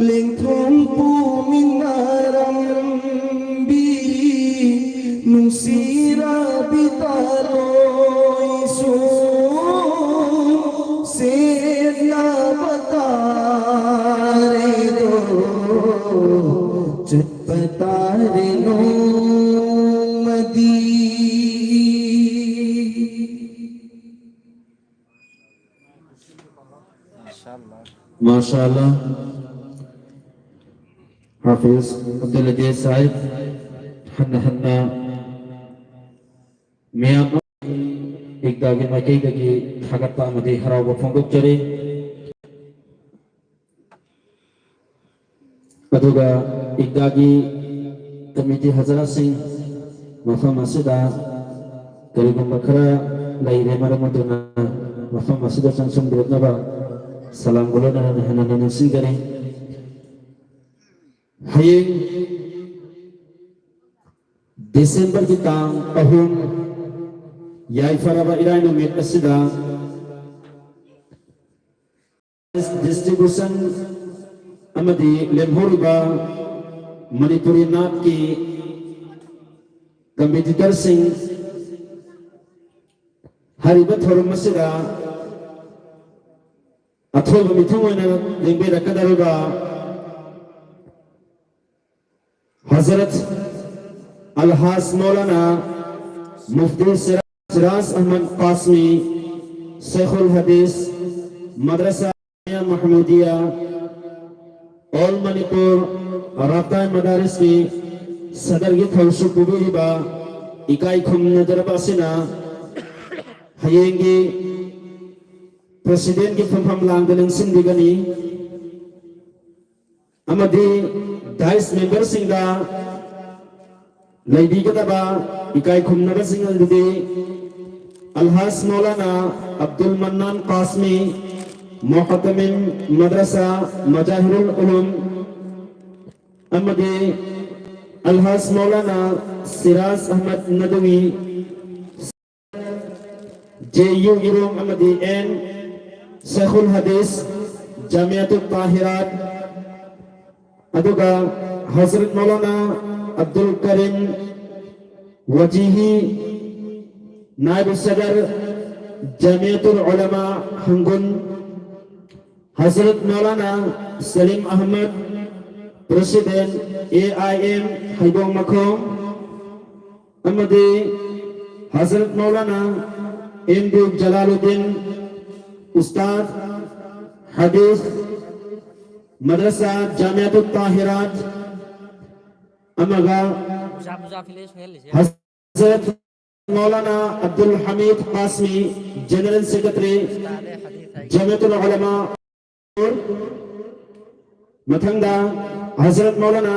S4: lengthong pu minaram bi nung sira bitaloy so sena patare do jat patare no madi
S1: माशाअल्लाह हाफिज अब्दुल अजीज साहिब हन्ना हन्ना मियां ꯏꯛꯗꯥꯒꯤ ꯃꯥꯏꯀꯩꯗꯒꯤ ꯊꯥꯒꯠꯄ ꯑꯃꯗꯤ ꯍꯔꯥꯎꯕ ꯐꯣꯡꯗꯣꯛꯆꯔꯤ ꯑꯗꯨꯒ ꯏꯛꯗꯥꯒꯤ committee ꯍꯖꯔꯥꯁꯤꯡ ꯃꯐꯝ ꯑꯁꯤꯗ ꯀꯔꯤꯒꯨꯝꯕ ꯈꯔ ꯂꯩꯔꯦ ꯃꯔꯝ ꯑꯗꯨꯅ ꯃꯐꯝ ꯑꯁꯤꯗ ꯆꯪꯁꯤꯟꯕꯤꯔꯛꯅꯕ ꯁꯂꯥꯝ ꯒꯣꯂꯣꯅꯅ ꯍꯦꯟꯅ ꯅꯤꯡꯁꯤꯡꯖꯔꯤ ꯍꯌꯦꯡ ꯗꯤꯁꯦꯝꯕꯔꯒꯤ ꯇꯥꯡ 3 ꯌꯥꯏꯐꯔꯕ ꯏꯔꯥꯏ ꯅꯨꯃꯤꯠ ꯑꯁꯤꯗ distribution amadi lemhoriba manipuri nat ki competitor sing hariba thorum asida athoba mithuona lembe rakadariba hazrat alhas maulana mufti siraz ahmad qasmi sheikhul hadith madrasa Mahmudiya All Manipur Rabta Madaris ki Sadar ki Thawsu Kubiriba Ikai Khum Najarabasina Hayengi President ki Famham Langdaling Sindigani Amadi Dice Member Singha Lady Gadaba Ikai Khum Nagasingha Didi Alhas Maulana Abdul Mannan Qasmi Muhatamin Madrasa Majahirul Ulum Amadi Alhas Maulana Siraz Ahmad Nadawi J.U. Irung Amadi N Sheikhul Hadith Jamiatul Tahirat Aduga Hazrat Maulana Abdul Karim Wajihi Naib Sadar Jamiatul Ulama Hangun Hazrat Maulana Salim Ahmad President AIM Haibong Makhom Amadi Hazrat Maulana MD Jalaluddin Ustad Hadith Madrasa Jamiatul Tahirat Amaga Hazrat Maulana Abdul Hamid Qasmi General Secretary Jamiatul Ulama Mathangda Hazrat Maulana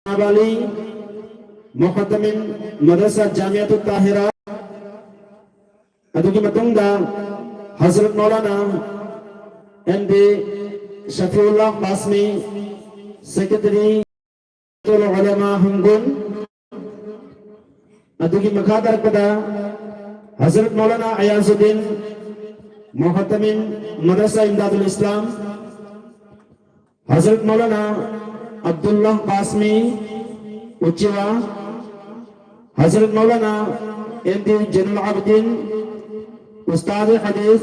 S1: Abali Muqaddamin Madrasa Jamiatul Tahira Adugi Matungda Hazrat Maulana MD Shafiullah Qasmi Secretary Ulama Hangun Adugi Makadar Pada Hazrat Maulana Ayazuddin Muhatamin Madrasa Imdadul Islam Hazrat Maulana Abdullah Qasmi Uchiwa Hazrat Maulana MD Janul Abidin Ustad Hadith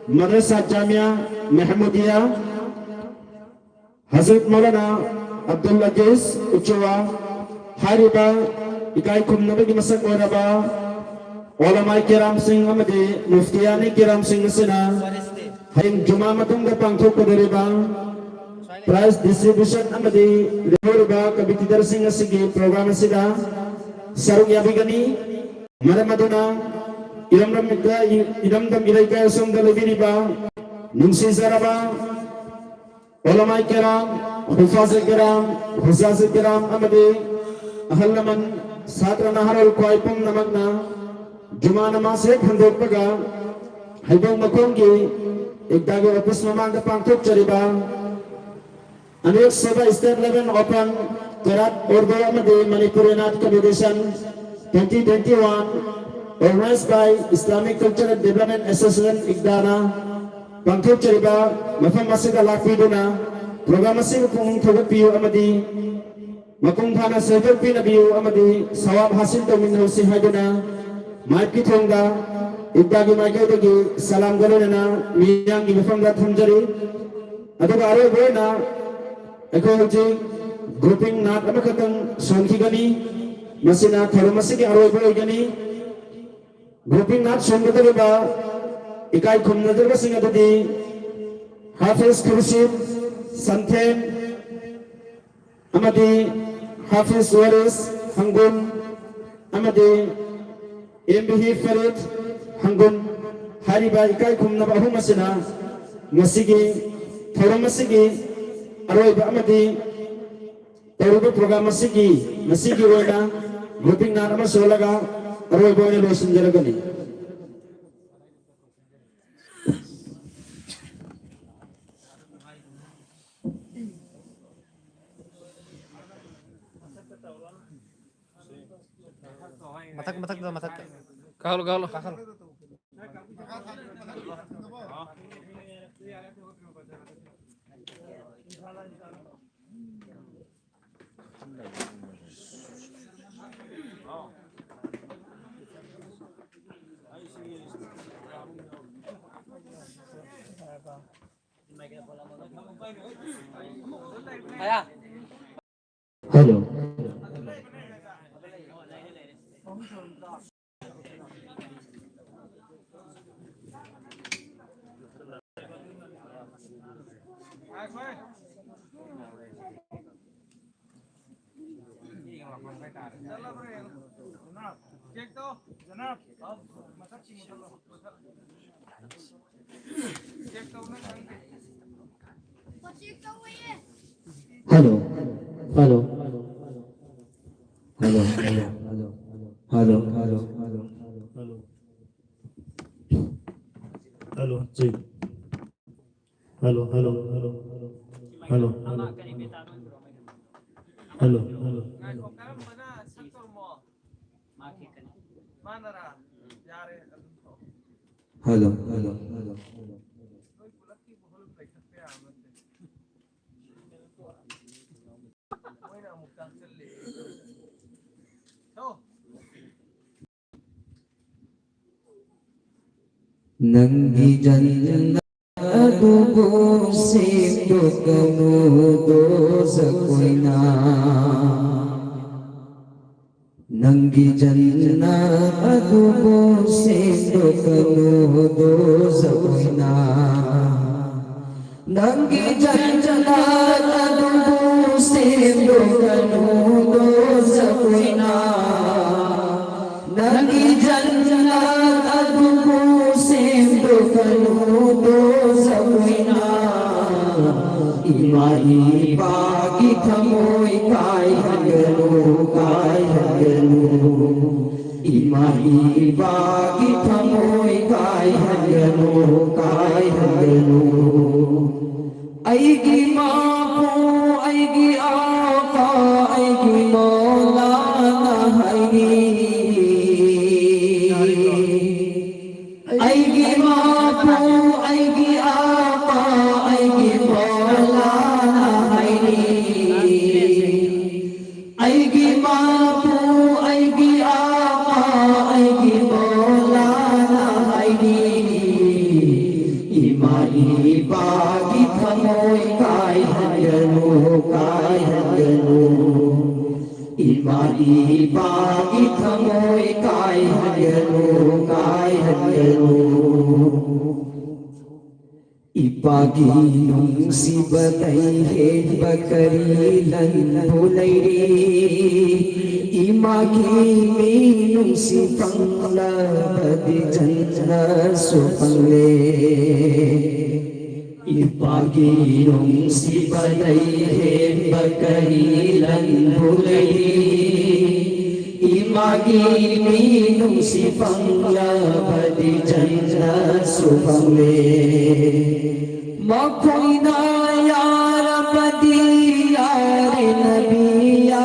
S1: Madrasa Jamia Mahmudiya Hazrat Maulana Abdul Aziz Uchiwa Hariba Ikai Khumnabagi Masak Waraba Ulama Kiram Singh Amadi Muftiyani Kiram Singh Sina Haying Juma Matunga Pangthok Padariba Prize Distribution Amadi Lehoriba Kabitidar Singh Asigi Program Sida Sarung Yabigani Maramaduna Iramdam Ilaika Sumda Leviriba Nungsi Zaraba Ulama Kiram Hufaz Kiram Amadi Ahalaman Satra Naharul Kwaipum Namagna Juma Namas Handok Paga Haibong Makongi Ikdago Opus Mamanga Pangthok Chariba Anek Sabha State Level Open Karat Urdu Amadi Manipuri Nat Competition 2021 organized by Islamic Cultural Development Association Ikdana Pangthok Chariba Mafam Masida Lakviduna Program Masih Pung Thogat Piu Amadi Makung Thana Sever Pinabiu Amadi Sawab Hasil Tamin Hosi Haiduna Maiki Thonga Ikdagi Maikadagi Salam Galona Miyang Mufanga Thamjari Aduga Aro Boina Ecology Grouping Nat Amakatang Sonkigani Masina Tharumasiki Aro Boigani Grouping Nat Sonkatariba Ikai Kumnadarga Singadadi Hafiz Kurshid Santhen Amadi Hafiz Waris Hangun Amadi MBH Farid hanggun hariba ikai khumnaba ahum asina ngasigi thoram asigi aroiba amadi tawruba program asigi ngasigi oina grouping na nama solaga aroiba oina losinjaragani
S8: matak kahul
S7: Hello. Hello. Hello. Hello. Hello.
S4: Hello, check. Hello.
S7: Nanggi janna tubuh sibuk kamu dosa koina Nanggi janna tubuh sibuk kamu dosa koina Nanggi janna tubuh sibuk kamu dosa koina Nanggi janna tubuh sibuk kamu dosa koina Imai bagi thamoi kai hangelu Imai bagi thamoi kai hangelu Aigi mapu aigi apa aigi maulana haigi Aigi mapu aigi apa aigi maulana haigi Aigi mapu aigi apa aigi maulana haigi Imai bagi thamoi kai hangelu Imai bagi thamoi kai hangelu Ipagi nung si batay hen bakari lan bulairi Imagi minung si pangla badi janna supangle Ipagi nung si batay hen bakari lan bulairi Imagi minung si pangla badi janna supangle Makoina ya Rabbadi ya Nabi ya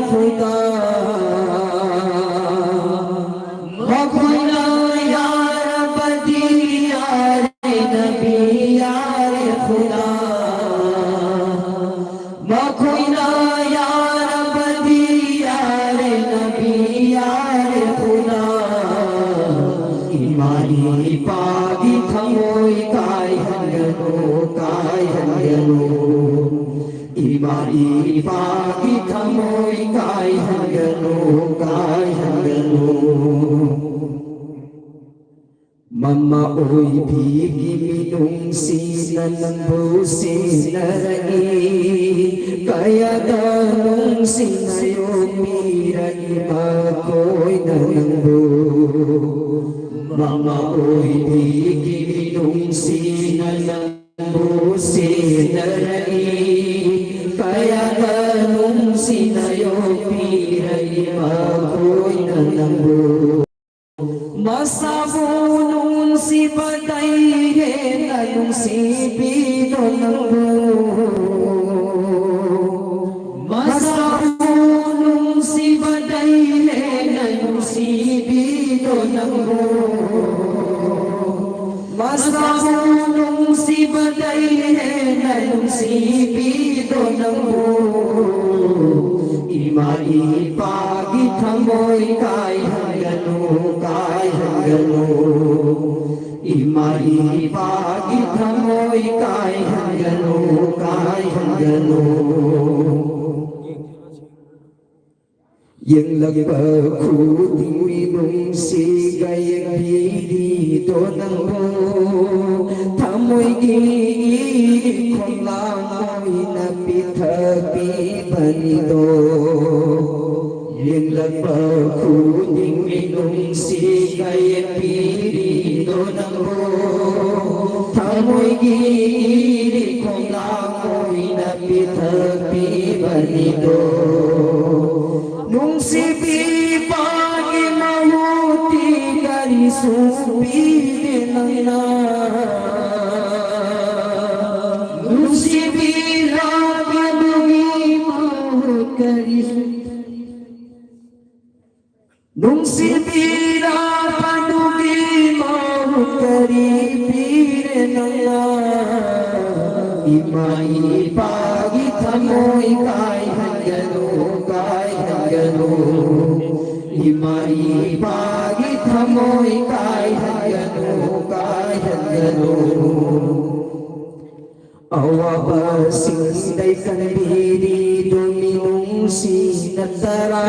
S7: Khuda Makoina ya Rabbadi ya Nabi ya Khuda Makoina ya Rabbadi ya Nabi ya Khuda Imani pagi thamoi kai hangelu Imani pagi thamoi kai hangelu Mama oi bigi minung sinanambu sinarai Kaya danung sinayo mirai makoi nanambu Mama oibigi minungsina nangbu sinarai kaya ganung sinayo piray makoy na nangbu masabunong si patay anong si pino nangbu masabunong si patay anong si pino nangbu masabunong si patay anong si pino nangbu Imaipagit hamoy kay hanggano Imaipagit hamoy kay hanggano Yang lagpakuting minong sigay ang dito ng mo Tamoy giigit kong lamoy na pithapipan ito Yang lagpakuting minong sigay ang dito ng mo Tamoy giigit kong lamoy na pithapipan ito Nung si Pipagi mahuti kari supili na Nung si Pipagi mahuti kari Nung si Pipagi mahuti kari pire na Imaipagi tamoy kay hanggano Imaipagit hamoy kay hanggano Awa basinday kanbiri duminong sinatara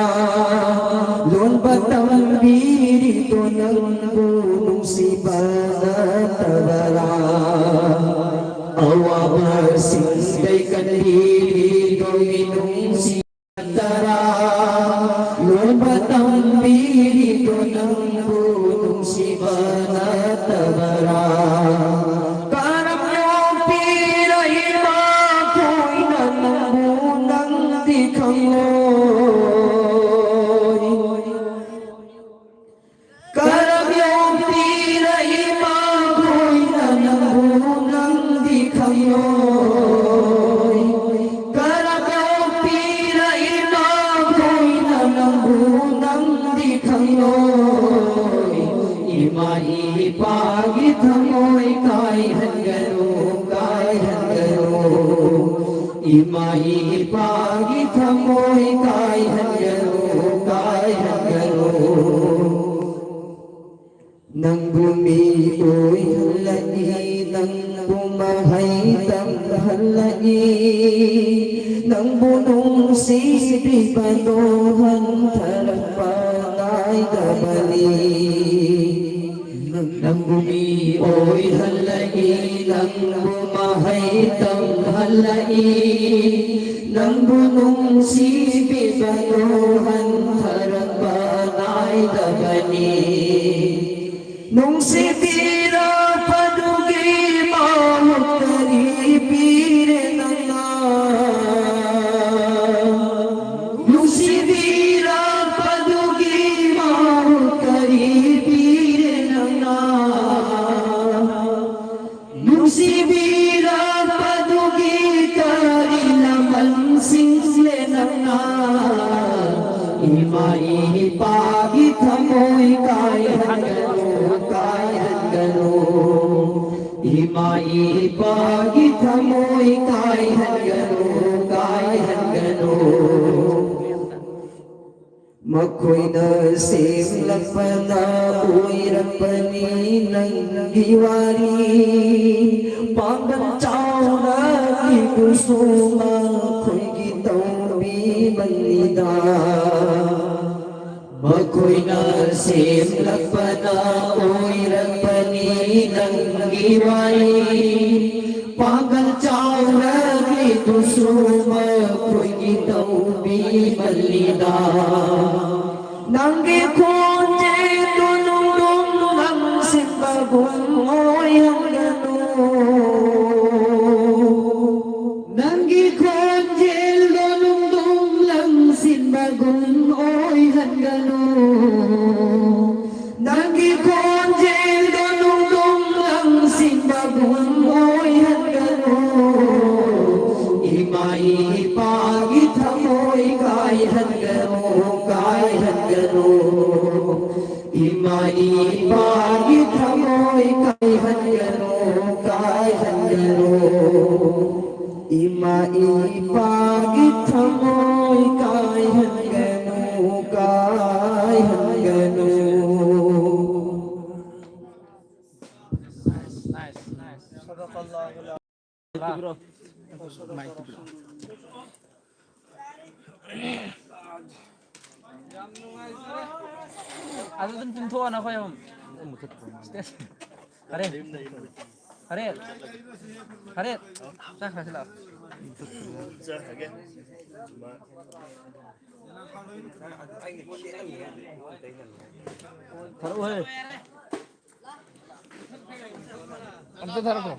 S7: Lon batang birito ng punong si Banatabara Awa basinday kanbiri duminong sinatara Lon batang birito ng punong si Banatabara Karap yung piray makoy na nabunang di kangoy Karap yung piray makoy na nabunang di kangoy Karap yung piray makoy na nabunang di kangoy Imaipagit hamoy kay hanggano Imaipagit hamoy kay hanggano Nang bumi'oy halai Nang bumahay halai Nang bunong sipi panuhan Tarapangay dabali Nang bumi'oy halai Nang bumahay halai Nang bunong sipi panuhan Tarapangay dabali Nung si Tira padugi mahot karipire na Nung si Tira padugi mahot karipire na Nung si Tira padugi karilaman singsle na Imaipagit hamoy kay hanggano Imaipagit hamoy kay hanggano Makoy na simlak na uirang paninang diwari Pagbantaw na ikusuma ko'y gitaw bimanida Makoy na simlak na uirang paninang diwari Pagbantaw na ikusuma ko'y gitaw bimanida Nang gikunti tunong
S4: bagong oy hangano Nanggi konjel donong dong lang sin bagong oy hangano Nanggi konjel donong dong lang sin bagong oy hangano Imai pagit hamoy kay hangano Imai pagit hamoy kay hangano Imai pagit hamoy kay hangano
S8: Nice, nice. Bro. Mic bro. Ano dun pintuan ako yung Karet. Karet. Karet. Saan ka sila? Taruh eh. Ano to taruh ko?